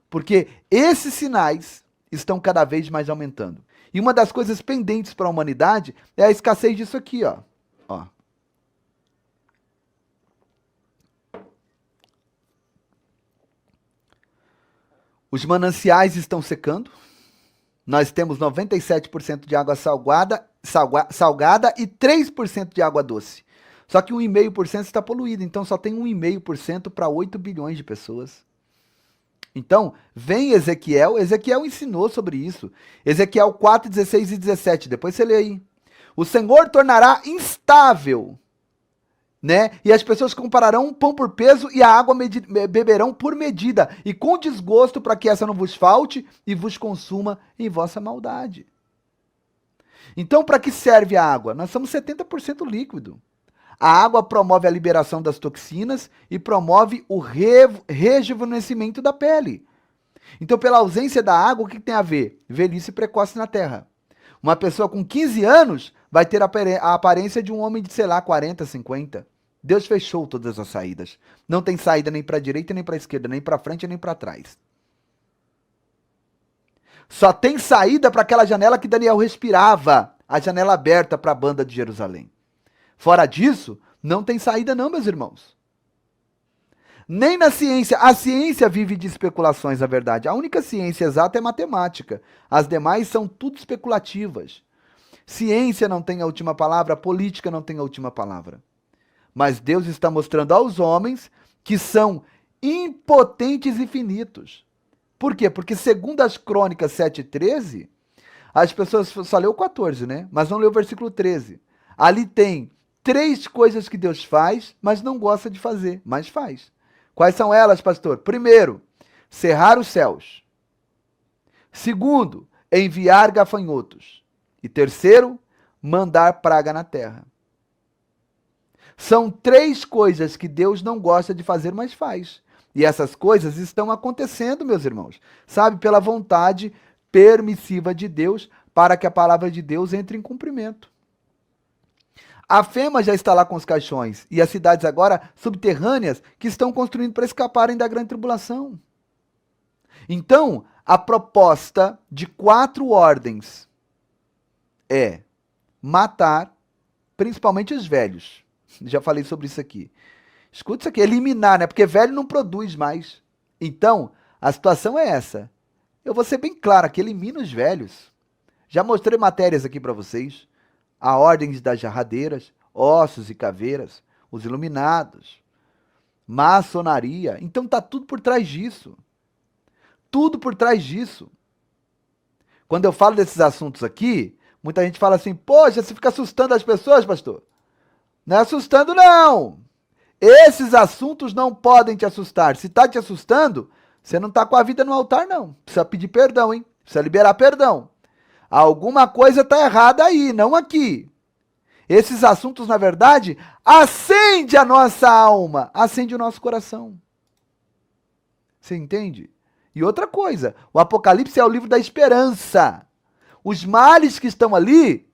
porque esses sinais estão cada vez mais aumentando. E uma das coisas pendentes para a humanidade é a escassez disso aqui, ó. Os mananciais estão secando. Nós temos 97% de água salgada e 3% de água doce. Só que 1,5% está poluído, então só tem 1,5% para 8 bilhões de pessoas. Então, vem Ezequiel ensinou sobre isso. Ezequiel 4, 16 e 17, depois você lê aí. O Senhor tornará instável, né? E as pessoas compararão o pão por peso e a água beberão por medida, e com desgosto, para que essa não vos falte e vos consuma em vossa maldade. Então, para que serve a água? Nós somos 70% líquido. A água promove a liberação das toxinas e promove o rejuvenescimento da pele. Então, pela ausência da água, o que tem a ver? Velhice precoce na Terra. Uma pessoa com 15 anos vai ter a aparência de um homem de, 40, 50. Deus fechou todas as saídas. Não tem saída nem para a direita nem para a esquerda, nem para frente nem para trás. Só tem saída para aquela janela que Daniel respirava, a janela aberta para a banda de Jerusalém. Fora disso, não tem saída não, meus irmãos. Nem na ciência. A ciência vive de especulações, na verdade. A única ciência exata é matemática. As demais são tudo especulativas. Ciência não tem a última palavra, política não tem a última palavra. Mas Deus está mostrando aos homens que são impotentes e finitos. Por quê? Porque segundo as Crônicas 7:13, as pessoas só leu o 14, né? Mas não leu o versículo 13. Ali tem 3 coisas que Deus faz, mas não gosta de fazer, mas faz. Quais são elas, pastor? Primeiro, cerrar os céus. Segundo, enviar gafanhotos. E terceiro, mandar praga na terra. São 3 coisas que Deus não gosta de fazer, mas faz. E essas coisas estão acontecendo, meus irmãos, sabe, pela vontade permissiva de Deus, para que a palavra de Deus entre em cumprimento. A FEMA já está lá com os caixões, e as cidades agora subterrâneas que estão construindo para escaparem da grande tribulação. Então, a proposta de 4 ordens é matar, principalmente os velhos. Já falei sobre isso aqui. Escuta isso aqui, eliminar, né? Porque velho não produz mais. Então, a situação é essa. Eu vou ser bem claro aqui, elimina os velhos. Já mostrei matérias aqui para vocês. A ordem das jarradeiras, ossos e caveiras, os iluminados, maçonaria. Então tá tudo por trás disso. Tudo por trás disso. Quando eu falo desses assuntos aqui, muita gente fala assim, poxa, você fica assustando as pessoas, pastor. Não é assustando, não. Esses assuntos não podem te assustar. Se está te assustando, você não está com a vida no altar, não. Precisa pedir perdão, hein? Precisa liberar perdão. Alguma coisa está errada aí, não aqui. Esses assuntos, na verdade, acende a nossa alma, acende o nosso coração. Você entende? E outra coisa, o Apocalipse é o livro da esperança. Os males que estão ali,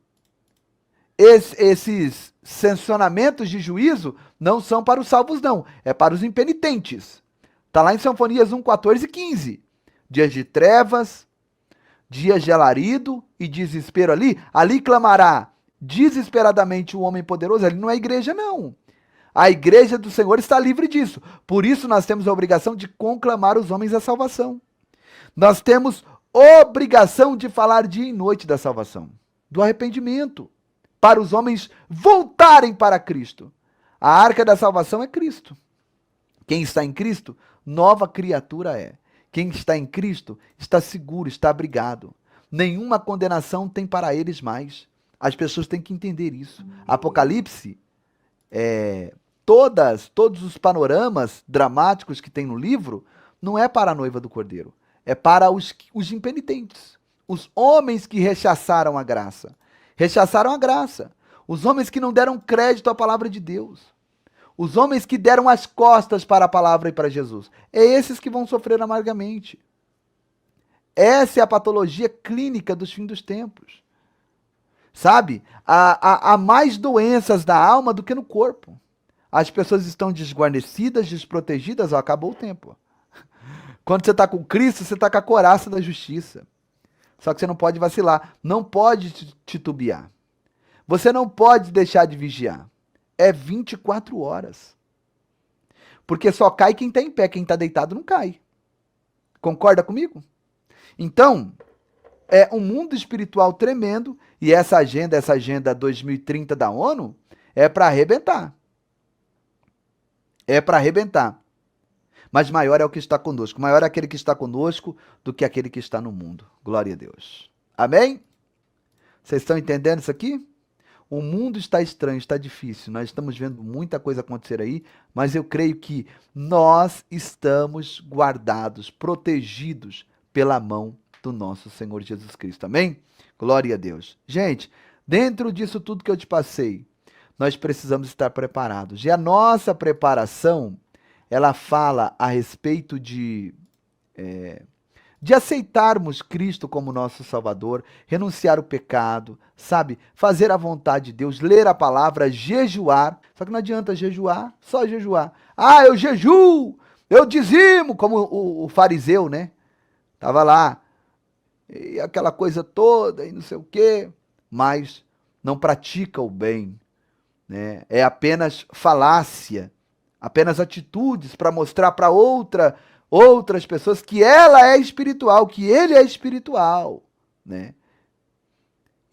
esses sancionamentos de juízo, não são para os salvos, não. É para os impenitentes. Está lá em Sinfonias 1, 14 e 15. Dias de trevas, dias de alarido e desespero ali. Ali clamará desesperadamente o homem poderoso. Ali não é igreja, não. A igreja do Senhor está livre disso. Por isso nós temos a obrigação de conclamar os homens à salvação. Nós temos obrigação de falar dia e noite da salvação, do arrependimento, para os homens voltarem para Cristo. A arca da salvação é Cristo. Quem está em Cristo, nova criatura é. Quem está em Cristo está seguro, está abrigado. Nenhuma condenação tem para eles mais. As pessoas têm que entender isso. Apocalipse, todos os panoramas dramáticos que tem no livro, não é para a noiva do Cordeiro. É para os impenitentes. Os homens que rechaçaram a graça. Rechaçaram a graça. Os homens que não deram crédito à palavra de Deus. Os homens que deram as costas para a palavra e para Jesus. É esses que vão sofrer amargamente. Essa é a patologia clínica dos fins dos tempos. Sabe? Há mais doenças na alma do que no corpo. As pessoas estão desguarnecidas, desprotegidas, acabou o tempo. Quando você está com Cristo, você está com a couraça da justiça. Só que você não pode vacilar, não pode titubear. Você não pode deixar de vigiar. É 24 horas. Porque só cai quem está em pé, quem está deitado não cai. Concorda comigo? Então, é um mundo espiritual tremendo e essa agenda 2030 da ONU, é para arrebentar. É para arrebentar. Mas maior é o que está conosco. Maior é aquele que está conosco do que aquele que está no mundo. Glória a Deus. Amém? Vocês estão entendendo isso aqui? O mundo está estranho, está difícil. Nós estamos vendo muita coisa acontecer aí, mas eu creio que nós estamos guardados, protegidos pela mão do nosso Senhor Jesus Cristo. Amém? Glória a Deus. Gente, dentro disso tudo que eu te passei, nós precisamos estar preparados. E a nossa preparação, ela fala a respeito de aceitarmos Cristo como nosso Salvador, renunciar o pecado, sabe? Fazer a vontade de Deus, ler a palavra, jejuar. Só que não adianta jejuar, só jejuar. Ah, eu jejuo, eu dizimo, como o fariseu, né? Tava lá e aquela coisa toda e não sei o quê, mas não pratica o bem, né? É apenas falácia, apenas atitudes para mostrar para outras pessoas que ela é espiritual, que ele é espiritual, né?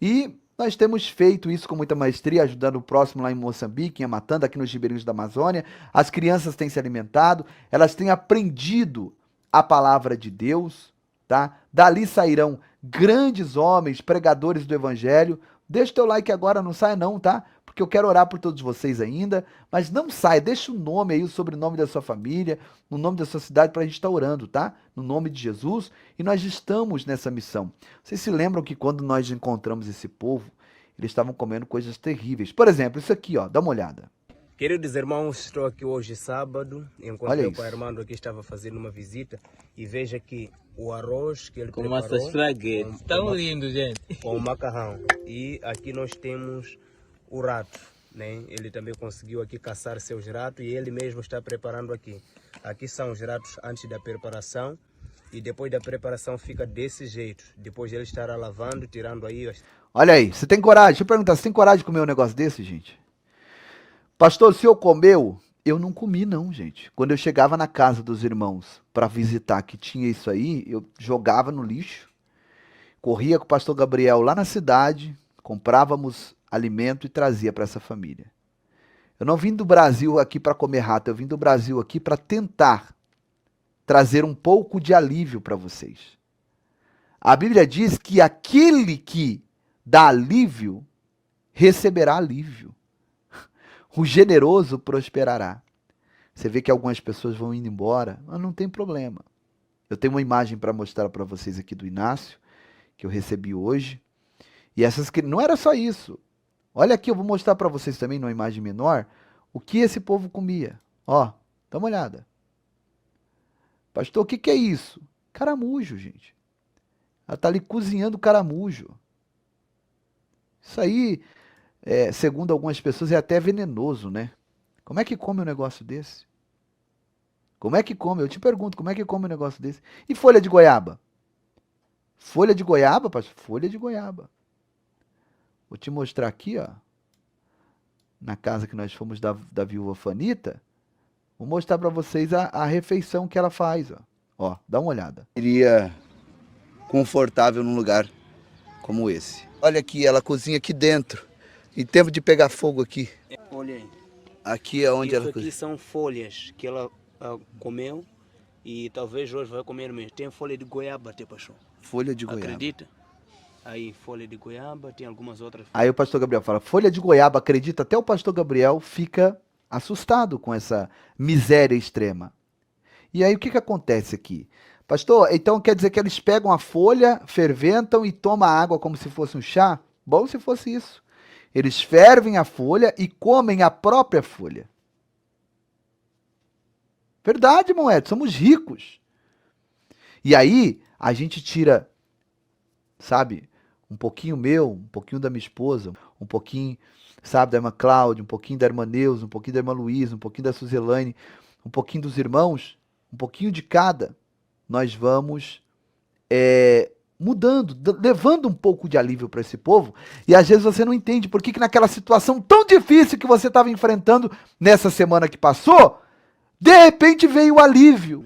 E nós temos feito isso com muita maestria, ajudando o próximo lá em Moçambique, em Amatanda, aqui nos ribeirinhos da Amazônia. As crianças têm se alimentado, elas têm aprendido a palavra de Deus, tá? Dali sairão grandes homens, pregadores do evangelho. Deixa o teu like agora, não saia não, tá? Porque eu quero orar por todos vocês ainda, mas não saia, deixa o nome aí, o sobrenome da sua família, no nome da sua cidade para a gente estar orando, tá? No nome de Jesus, e nós estamos nessa missão. Vocês se lembram que quando nós encontramos esse povo, eles estavam comendo coisas terríveis. Por exemplo, isso aqui, ó, dá uma olhada. Queridos irmãos, estou aqui hoje sábado, Olha encontrei o isso. pai Armando aqui, estava fazendo uma visita e veja que o arroz que ele Com preparou massa esfraguete. Tão lindo, gente. com o macarrão. E aqui nós temos o rato, né? Ele também conseguiu aqui caçar seus ratos e ele mesmo está preparando aqui. Aqui são os ratos antes da preparação e depois da preparação fica desse jeito. Depois ele estará lavando, tirando aí. Olha aí, você tem coragem? Deixa eu perguntar, você tem coragem de comer um negócio desse, gente? Pastor, o senhor comeu? Eu não comi não, gente. Quando eu chegava na casa dos irmãos para visitar que tinha isso aí, eu jogava no lixo, corria com o pastor Gabriel lá na cidade, comprávamos alimento e trazia para essa família. Eu não vim do Brasil aqui para comer rato, eu vim do Brasil aqui para tentar trazer um pouco de alívio para vocês. A Bíblia diz que aquele que dá alívio receberá alívio. O generoso prosperará. Você vê que algumas pessoas vão indo embora, mas não tem problema. Eu tenho uma imagem para mostrar para vocês aqui do Inácio, que eu recebi hoje. E essas que não era só isso. Olha aqui, eu vou mostrar para vocês também, numa imagem menor, o que esse povo comia. Ó, dá uma olhada. Pastor, o que que é isso? Caramujo, gente. Ela está ali cozinhando caramujo. Isso aí, segundo algumas pessoas, é até venenoso, né? Como é que come um negócio desse? Como é que come? Eu te pergunto, como é que come um negócio desse? E folha de goiaba? Folha de goiaba, pastor? Folha de goiaba. Vou te mostrar aqui, ó. Na casa que nós fomos da viúva Fanita. Vou mostrar para vocês a refeição que ela faz, ó. Ó, dá uma olhada. Seria confortável num lugar como esse. Olha aqui, ela cozinha aqui dentro. Em tempo de pegar fogo aqui. Olha aí. Aqui é onde Isso ela aqui cozinha. são folhas que ela comeu e talvez hoje vai comer mesmo. Tem folha de goiaba, até paixão. Folha de goiaba. Acredita? Aí, folha de goiaba, tem algumas outras. Aí o pastor Gabriel fala, folha de goiaba, acredita? Até o pastor Gabriel fica assustado com essa miséria extrema. E aí o que que acontece aqui? Pastor, então quer dizer que eles pegam a folha, ferventam e tomam a água como se fosse um chá? Bom se fosse isso. Eles fervem a folha e comem a própria folha. Verdade, Moed, somos ricos. E aí a gente tira, sabe, um pouquinho meu, um pouquinho da minha esposa, um pouquinho, sabe, da irmã Cláudia, um pouquinho da irmã Neuza, um pouquinho da irmã Luísa, um pouquinho da Suzelaine, um pouquinho dos irmãos, um pouquinho de cada. Nós vamos mudando, levando um pouco de alívio para esse povo, e às vezes você não entende por que naquela situação tão difícil que você estava enfrentando nessa semana que passou, de repente veio o alívio.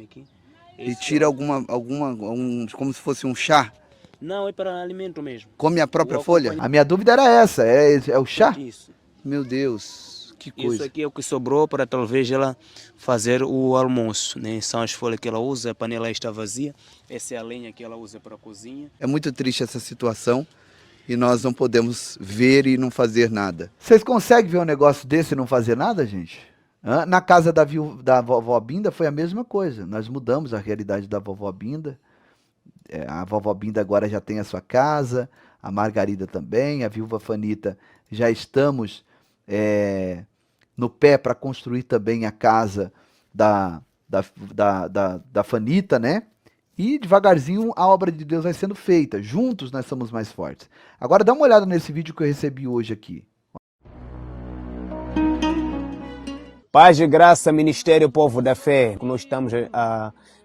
E tira como se fosse um chá. Não, é para alimento mesmo. Come a própria folha? A minha dúvida era essa, é o chá? Isso. Meu Deus, que Isso coisa. aqui é o que sobrou para talvez ela fazer o almoço, né? São as folhas que ela usa, a panela está vazia. Essa é a lenha que ela usa para a cozinha. É muito triste essa situação e nós não podemos ver e não fazer nada. Vocês conseguem ver um negócio desse e não fazer nada, gente? Na casa da vovó Binda foi a mesma coisa. Nós mudamos a realidade da vovó Binda. A vovó Binda agora já tem a sua casa, a Margarida também, a viúva Fanita já estamos no pé para construir também a casa da Fanita, né? E devagarzinho a obra de Deus vai sendo feita. Juntos nós somos mais fortes. Agora dá uma olhada nesse vídeo que eu recebi hoje aqui. Paz e Graça, Ministério Povo da Fé. Nós estamos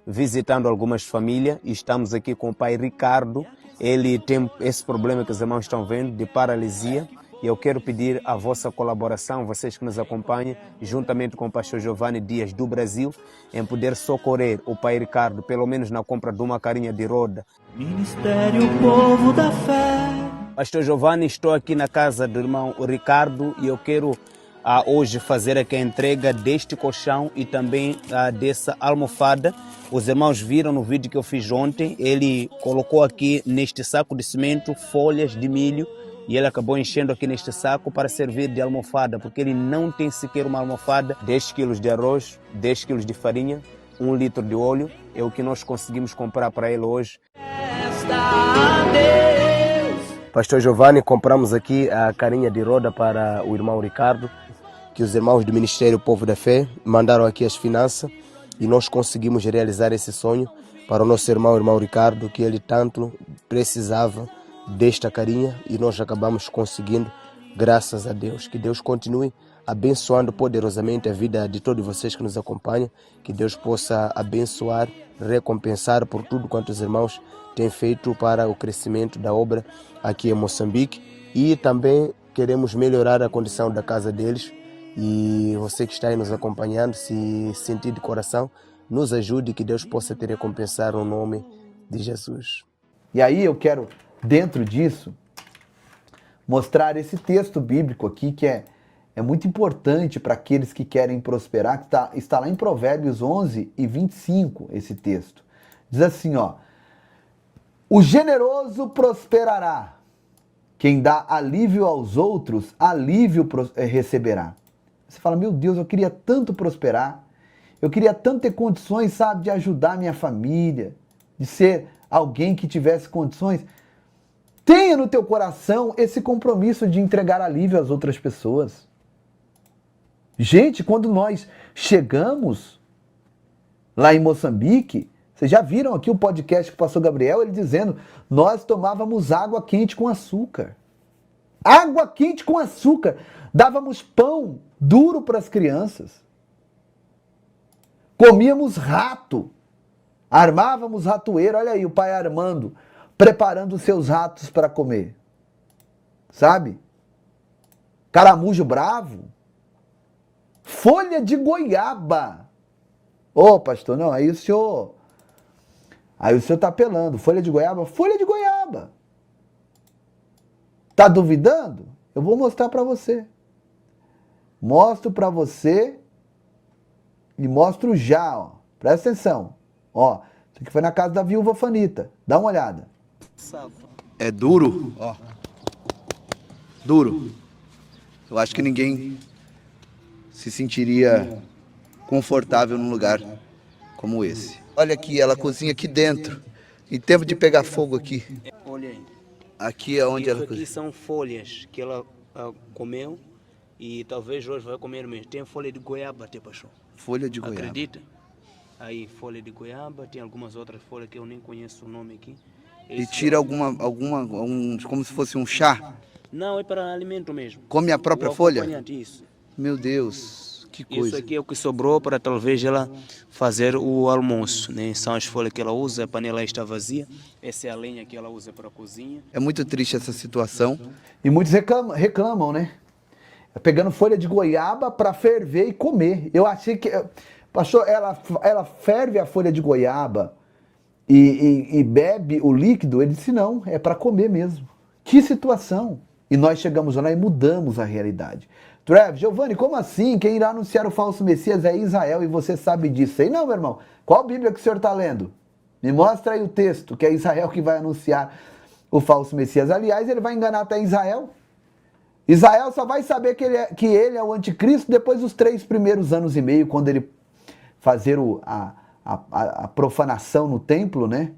visitando algumas famílias e estamos aqui com o pai Ricardo ele tem esse problema que os irmãos estão vendo, de paralisia. E eu quero pedir a vossa colaboração, vocês que nos acompanham, juntamente com o pastor Giovanni Dias do Brasil, em poder socorrer o pai Ricardo, pelo menos na compra de uma carinha de roda. Ministério Povo da Fé. Pastor Giovanni, estou aqui na casa do irmão Ricardo e eu quero hoje fazer aqui a entrega deste colchão e também dessa almofada. Os irmãos viram no vídeo que eu fiz ontem, ele colocou aqui neste saco de cimento folhas de milho e ele acabou enchendo aqui neste saco para servir de almofada, porque ele não tem sequer uma almofada. 10 quilos de arroz, 10 quilos de farinha, 1 litro de óleo, é o que nós conseguimos comprar para ele hoje. Pastor Giovanni, compramos aqui a carinha de roda para o irmão Ricardo, que os irmãos do Ministério Povo da Fé mandaram aqui as finanças e nós conseguimos realizar esse sonho para o nosso irmão Ricardo, que ele tanto precisava desta carinha e nós acabamos conseguindo, graças a Deus. Que Deus continue abençoando poderosamente a vida de todos vocês que nos acompanham, que Deus possa abençoar, recompensar por tudo quanto os irmãos têm feito para o crescimento da obra aqui em Moçambique, e também queremos melhorar a condição da casa deles. E você que está aí nos acompanhando, se sentir de coração, nos ajude, que Deus possa te recompensar no nome de Jesus. E aí eu quero, dentro disso, mostrar esse texto bíblico aqui que é muito importante para aqueles que querem prosperar, que está lá em Provérbios 11 e 25, esse texto. Diz assim, ó: o generoso prosperará, quem dá alívio aos outros, alívio receberá. Você fala, meu Deus, eu queria tanto prosperar, eu queria tanto ter condições, sabe, de ajudar minha família, de ser alguém que tivesse condições. Tenha no teu coração esse compromisso de entregar alívio às outras pessoas. Gente, quando nós chegamos lá em Moçambique, vocês já viram aqui o podcast que passou Gabriel, ele dizendo, nós tomávamos água quente com açúcar. Água quente com açúcar. Dávamos pão duro para as crianças. Comíamos rato. Armávamos ratoeira. Olha aí o pai Armando preparando os seus ratos para comer. Sabe? Caramujo bravo. Folha de goiaba. Ô, pastor, não, aí o senhor tá apelando. Folha de goiaba? Folha de goiaba. Tá duvidando? Eu vou mostrar para você. Mostro para você e mostro já, ó. Presta atenção. Ó, isso aqui foi na casa da viúva Fanita. Dá uma olhada. É duro, ó. Duro. Eu acho que ninguém se sentiria confortável num lugar como esse. Olha aqui, ela cozinha aqui dentro. Em tempo de pegar fogo aqui. Olha aí. Aqui é onde Isso ela aqui cozinha. são folhas que ela comeu e talvez hoje vai comer mesmo. Tem folha de goiaba até, pastor. Folha de goiaba. Acredita? Aí, folha de goiaba, tem algumas outras folhas que eu nem conheço o nome aqui. E Esse tira é- como se fosse um chá. Não, é para alimento mesmo. Come a própria O folha? acompanhante, isso. Meu Deus, que Isso coisa. aqui é o que sobrou para talvez ela fazer o almoço, né? São as folhas que ela usa, a panela está vazia. Essa é a lenha que ela usa para a cozinha. É muito triste essa situação. E muitos reclamam, né? Pegando folha de goiaba para ferver e comer. Eu achei que... Pastor, ela ferve a folha de goiaba e bebe o líquido? Ele disse, não, é para comer mesmo. Que situação! E nós chegamos lá e mudamos a realidade. Trev, Giovanni, como assim? Quem irá anunciar o falso Messias é Israel e você sabe disso. Aí não, meu irmão. Qual Bíblia que o senhor está lendo? Me mostra aí o texto, que é Israel que vai anunciar o falso Messias. Aliás, ele vai enganar até Israel. Israel só vai saber que ele é o anticristo depois dos 3 primeiros anos e meio, quando ele fazer a profanação no templo, né?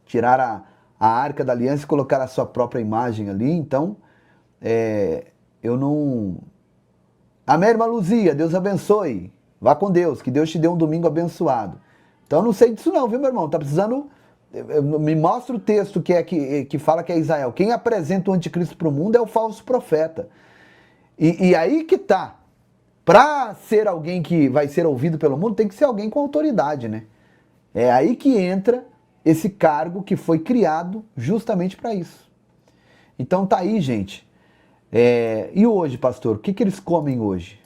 Tirar a arca da aliança e colocar a sua própria imagem ali. Então, eu não... Amém, irmã Luzia? Deus abençoe. Vá com Deus, que Deus te dê um domingo abençoado. Então, eu não sei disso não, viu, meu irmão? Tá precisando... Me mostra o texto que fala que é Israel. Quem apresenta o anticristo para o mundo é o falso profeta. E aí que tá. Para ser alguém que vai ser ouvido pelo mundo, tem que ser alguém com autoridade, né? É aí que entra esse cargo que foi criado justamente para isso. Então tá aí, gente. E hoje, pastor, o que eles comem hoje?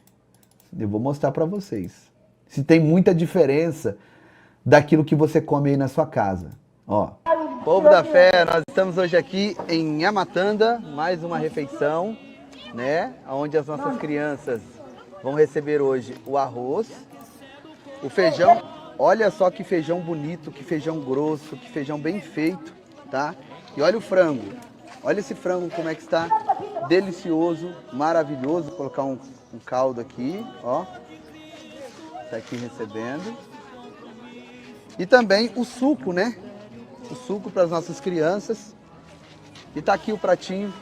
Eu vou mostrar para vocês. Se tem muita diferença daquilo que você come aí na sua casa. Ó. Povo da fé, nós estamos hoje aqui em Yamatanda, mais uma refeição, né? Onde as nossas crianças vão receber hoje o arroz, o feijão. Olha só que feijão bonito, que feijão grosso, que feijão bem feito, tá? E olha o frango. Olha esse frango como é que está. Delicioso, maravilhoso. Vou colocar um caldo aqui, ó. Tá aqui recebendo. E também o suco, né? O suco para as nossas crianças. E tá aqui o pratinho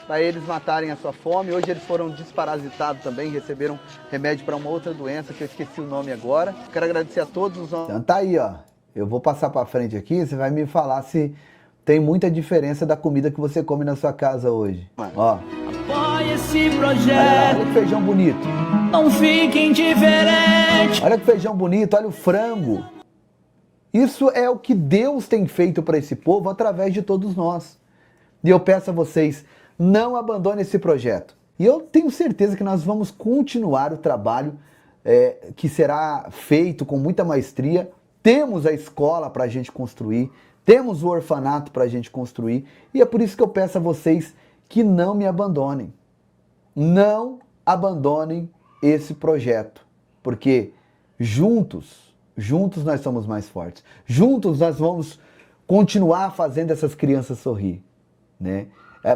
para eles matarem a sua fome. Hoje eles foram desparasitados também, receberam remédio para uma outra doença que eu esqueci o nome agora. Quero agradecer a todos os... Então tá aí, ó. Eu vou passar para frente aqui, você vai me falar se tem muita diferença da comida que você come na sua casa hoje. Ó. Apoie esse Olha lá, projeto, olha que feijão bonito. não fique indiferente. Olha que feijão bonito, olha o frango. Isso é o que Deus tem feito para esse povo através de todos nós. E eu peço a vocês, não abandonem esse projeto. E eu tenho certeza que nós vamos continuar o trabalho que será feito com muita maestria. Temos a escola para a gente construir, temos o orfanato para a gente construir. E é por isso que eu peço a vocês que não me abandonem. Não abandonem esse projeto. Porque juntos nós somos mais fortes. Juntos nós vamos continuar fazendo essas crianças sorrir, né?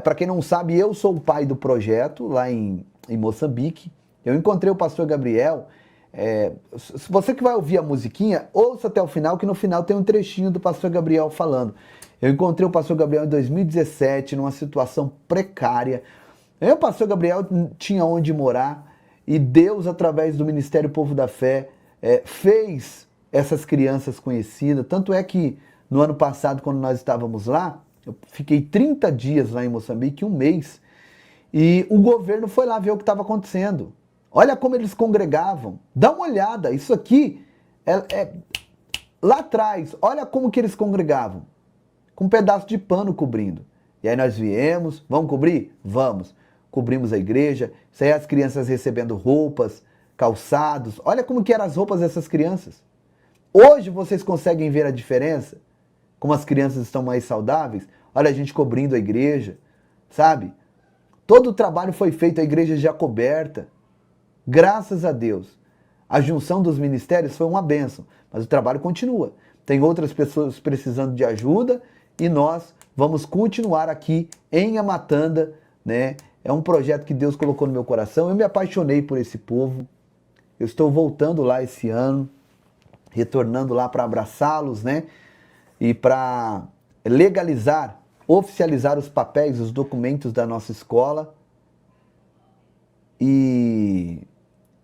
Para quem não sabe, eu sou o pai do projeto lá em Moçambique. Eu encontrei o pastor Gabriel. Se você que vai ouvir a musiquinha, ouça até o final, que no final tem um trechinho do pastor Gabriel falando. Eu encontrei o pastor Gabriel em 2017, numa situação precária. O pastor Gabriel tinha onde morar e Deus, através do Ministério Povo da Fé, fez essas crianças conhecidas. Tanto é que no ano passado, quando nós estávamos lá, eu fiquei 30 dias lá em Moçambique, um mês, e o governo foi lá ver o que estava acontecendo. Olha como eles congregavam. Dá uma olhada, isso aqui lá atrás, olha como que eles congregavam. Com um pedaço de pano cobrindo. E aí nós viemos, vamos cobrir? Vamos. Cobrimos a igreja, isso aí as crianças recebendo roupas, calçados. Olha como que eram as roupas dessas crianças. Hoje vocês conseguem ver a diferença? Como as crianças estão mais saudáveis? Olha a gente cobrindo a igreja, sabe? Todo o trabalho foi feito, a igreja já coberta. Graças a Deus. A junção dos ministérios foi uma bênção, mas o trabalho continua. Tem outras pessoas precisando de ajuda e nós vamos continuar aqui em Yamatanda, né? É um projeto que Deus colocou no meu coração. Eu me apaixonei por esse povo. Eu estou voltando lá esse ano, retornando lá para abraçá-los, né? E para legalizar, oficializar os papéis, os documentos da nossa escola. E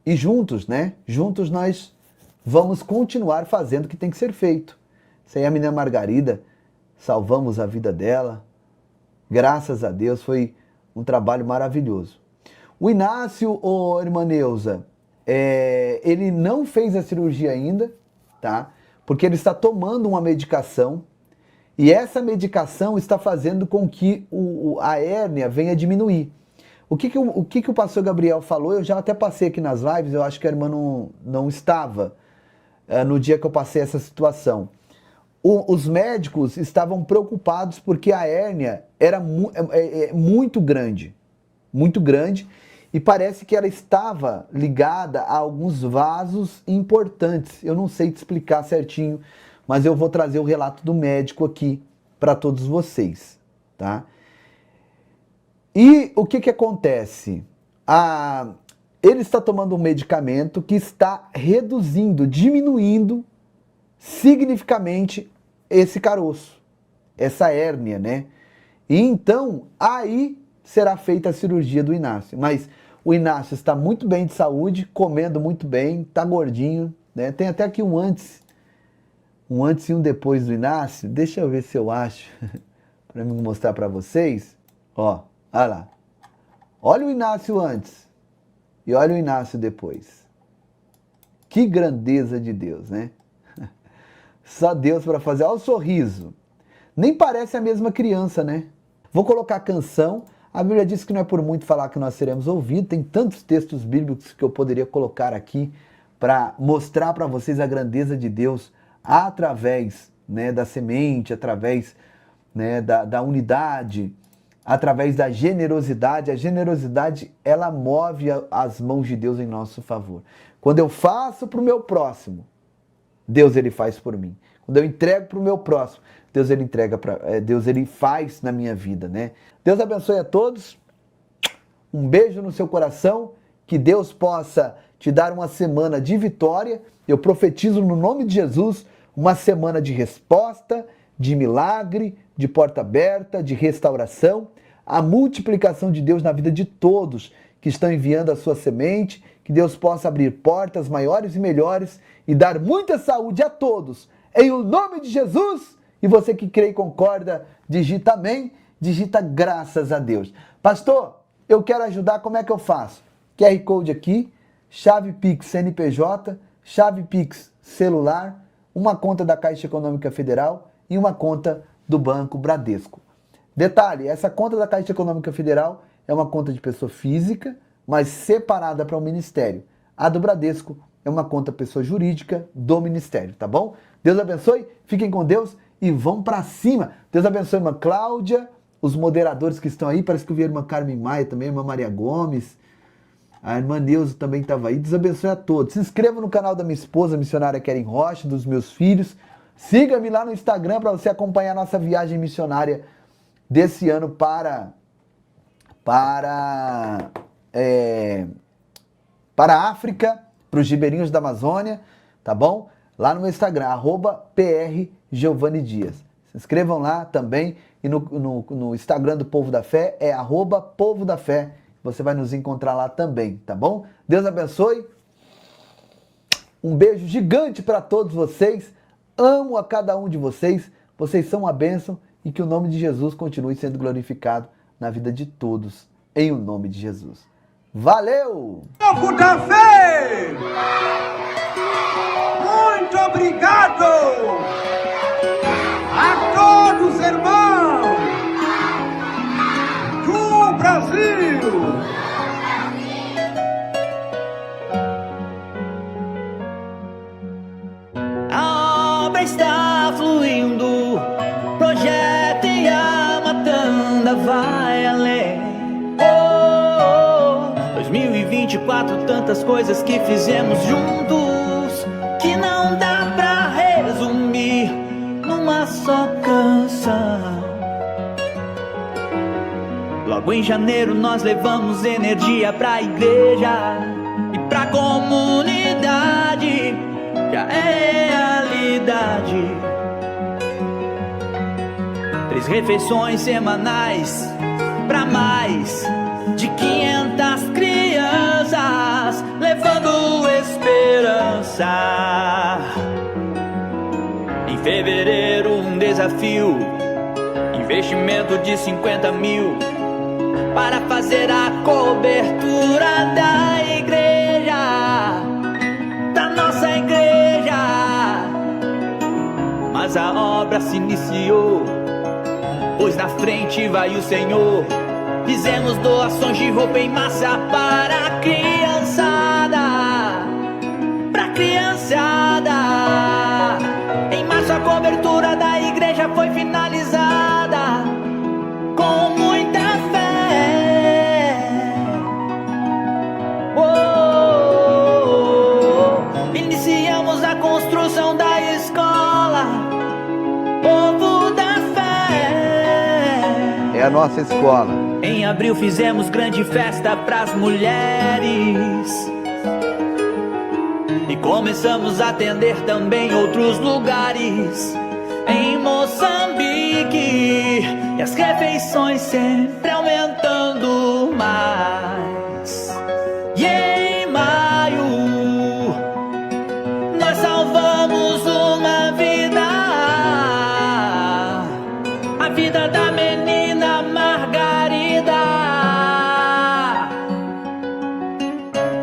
juntos, né? Juntos nós vamos continuar fazendo o que tem que ser feito. Isso aí a menina Margarida, salvamos a vida dela. Graças a Deus, foi um trabalho maravilhoso. O Inácio, irmã Neuza, ele não fez a cirurgia ainda, tá? Porque ele está tomando uma medicação e essa medicação está fazendo com que a hérnia venha diminuir. O que o pastor Gabriel falou, eu já até passei aqui nas lives, eu acho que a irmã não estava no dia que eu passei essa situação. Os médicos estavam preocupados porque a hérnia era muito grande, e parece que ela estava ligada a alguns vasos importantes. Eu não sei te explicar certinho, mas eu vou trazer o relato do médico aqui para todos vocês, tá? E o que acontece? Ele está tomando um medicamento que está reduzindo, diminuindo significativamente esse caroço, essa hérnia, né? E então, aí será feita a cirurgia do Inácio. Mas o Inácio está muito bem de saúde, comendo muito bem, está gordinho, né? Tem até aqui um antes e um depois do Inácio. Deixa eu ver se eu acho, para me mostrar para vocês. Ó, olha lá. Olha o Inácio antes e olha o Inácio depois. Que grandeza de Deus, né? Só Deus para fazer. Olha o sorriso. Nem parece a mesma criança, né? Vou colocar a canção. A Bíblia diz que não é por muito falar que nós seremos ouvidos. Tem tantos textos bíblicos que eu poderia colocar aqui para mostrar para vocês a grandeza de Deus através, né, da semente, através, né, da unidade, através da generosidade. A generosidade, ela move as mãos de Deus em nosso favor. Quando eu faço para o meu próximo, Deus ele faz por mim. Quando eu entrego para o meu próximo, Deus ele Deus ele faz na minha vida, né? Deus abençoe a todos. Um beijo no seu coração. Que Deus possa te dar uma semana de vitória. Eu profetizo no nome de Jesus uma semana de resposta, de milagre, de porta aberta, de restauração, a multiplicação de Deus na vida de todos que estão enviando a sua semente. Que Deus possa abrir portas maiores e melhores e dar muita saúde a todos. Em o nome de Jesus. E você que crê e concorda, digita amém, digita graças a Deus. Pastor, eu quero ajudar, como é que eu faço? QR Code aqui, chave Pix CNPJ, chave Pix celular, uma conta da Caixa Econômica Federal e uma conta do Banco Bradesco. Detalhe, essa conta da Caixa Econômica Federal é uma conta de pessoa física, mas separada para o Ministério. A do Bradesco é uma conta pessoa jurídica do Ministério, tá bom? Deus abençoe, fiquem com Deus e vão para cima. Deus abençoe a irmã Cláudia, os moderadores que estão aí, parece que eu vi a irmã Carmen Maia também, a irmã Maria Gomes, a irmã Neuza também estava aí. Deus abençoe a todos. Se inscreva no canal da minha esposa, a missionária Keren Rocha, dos meus filhos. Siga-me lá no Instagram para você acompanhar a nossa viagem missionária desse ano para a África, para os ribeirinhos da Amazônia, tá bom? Lá no meu Instagram, @PRGiovaniDias. Se inscrevam lá também. E no Instagram do Povo da Fé é @Povo da Fé. Você vai nos encontrar lá também, tá bom? Deus abençoe. Um beijo gigante para todos vocês. Amo a cada um de vocês. Vocês são uma bênção e que o nome de Jesus continue sendo glorificado na vida de todos. Em o nome de Jesus. Valeu! Povo da Fé! Muito obrigado a todos, irmãos do Brasil! A obra está fluindo, projeto e a matanda vai além. 2024, tantas coisas que fizemos juntos que não dá pra resumir numa só canção. Logo em janeiro nós levamos energia pra igreja e pra comunidade. Já é realidade. 3 refeições semanais pra mais de 500 crianças, levando esperança. Em fevereiro um desafio, investimento de 50 mil para fazer a cobertura da igreja, da nossa igreja. Mas a obra se iniciou, pois na frente vai o Senhor. Fizemos doações de roupa em massa para a criançada, pra criançada. Em março a cobertura da igreja foi finalizada com muita fé. Iniciamos a construção da escola Povo da Fé. É a nossa escola. Em abril fizemos grande festa pras mulheres e começamos a atender também outros lugares. Em Moçambique, e as refeições sempre aumentando mais. E em maio, nós salvamos uma vida, a vida da menina Margarida.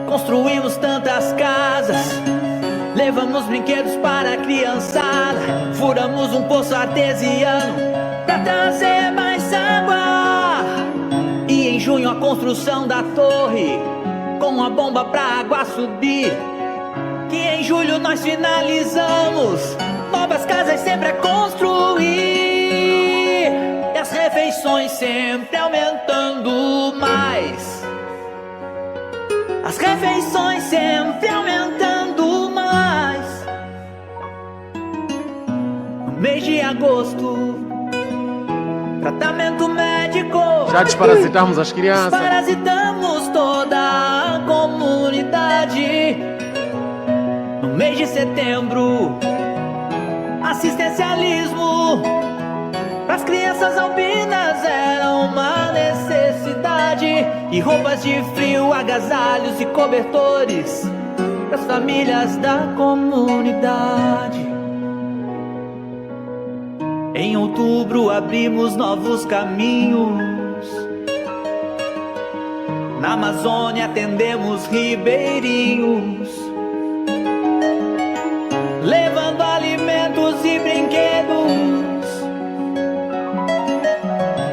Construímos tantas casas, levamos brinquedos para a criançada. Furamos um poço artesiano pra trazer mais água. E em junho a construção da torre, com a bomba pra água subir. Que em julho nós finalizamos, novas casas sempre a construir. E as refeições sempre aumentando mais. As refeições sempre aumentando mais. No mês de agosto, tratamento médico. Já desparasitamos as crianças. Desparasitamos toda a comunidade. No mês de setembro, assistencialismo pras crianças albinas era uma necessidade. E roupas de frio, agasalhos e cobertores pras famílias da comunidade. Em outubro abrimos novos caminhos. Na Amazônia atendemos ribeirinhos, levando alimentos e brinquedos.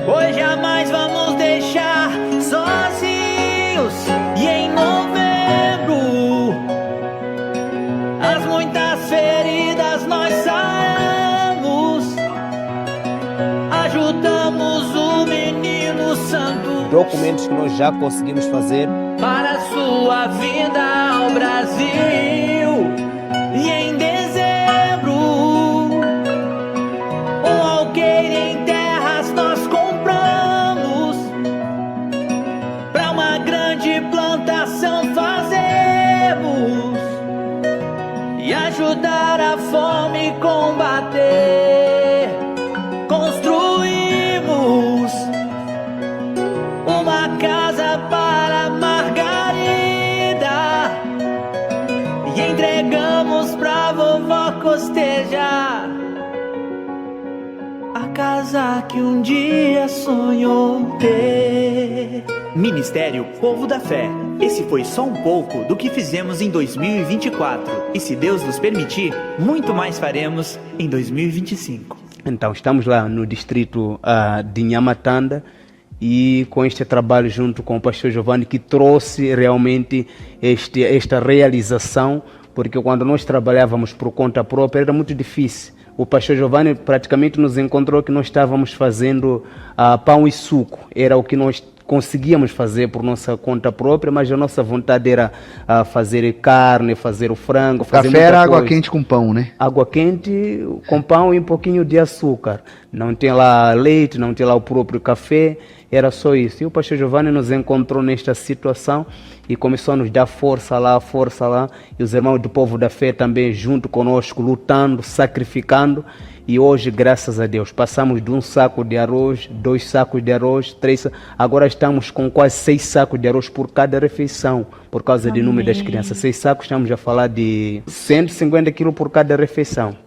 Pois jamais vamos deixar sozinhos. E em novembro, as muitas feridas nós saramos. Ajudamos o menino santo. Documentos que nós já conseguimos fazer Para sua vinda ao Brasil. E em dezembro, um alqueire em terras nós compramos. Pra uma grande plantação fazemos. E ajudar a fome combater. Construímos uma casa para Margarida e entregamos pra vovó costejar a casa que um dia sonhou ter. Ministério Povo da Fé. Esse foi só um pouco do que fizemos em 2024. E se Deus nos permitir, muito mais faremos em 2025. Então, estamos lá no distrito de Nhamatanda e com este trabalho junto com o pastor Giovanni que trouxe realmente esta realização, porque quando nós trabalhávamos por conta própria era muito difícil. O pastor Giovanni praticamente nos encontrou que nós estávamos fazendo pão e suco, era o que nós conseguíamos fazer por nossa conta própria, mas a nossa vontade era fazer carne, fazer o frango, fazer Café era muita água coisa. quente com pão, né? Água quente com pão e um pouquinho de açúcar. Não tem lá leite, não tem lá o próprio café, era só isso. E o pastor Giovanni nos encontrou nesta situação e começou a nos dar força lá. E os irmãos do Povo da Fé também junto conosco, lutando, sacrificando. E hoje, graças a Deus, passamos de 1 saco de arroz, 2 sacos de arroz, 3 sacos. Agora estamos com quase 6 sacos de arroz por cada refeição, por causa do número das crianças. 6 sacos, estamos a falar de 150 quilos por cada refeição.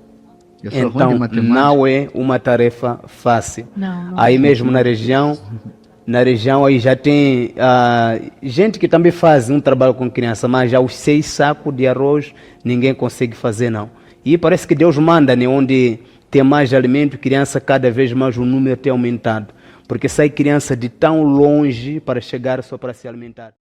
Eu sou ruim de Então, matemática. não é uma tarefa fácil. Não Aí mesmo na região aí já tem gente que também faz um trabalho com criança, mas já os 6 sacos de arroz ninguém consegue fazer, não. E parece que Deus manda, né, onde tem mais alimento, criança, cada vez mais o número tem aumentado. Porque sai criança de tão longe para chegar só para se alimentar.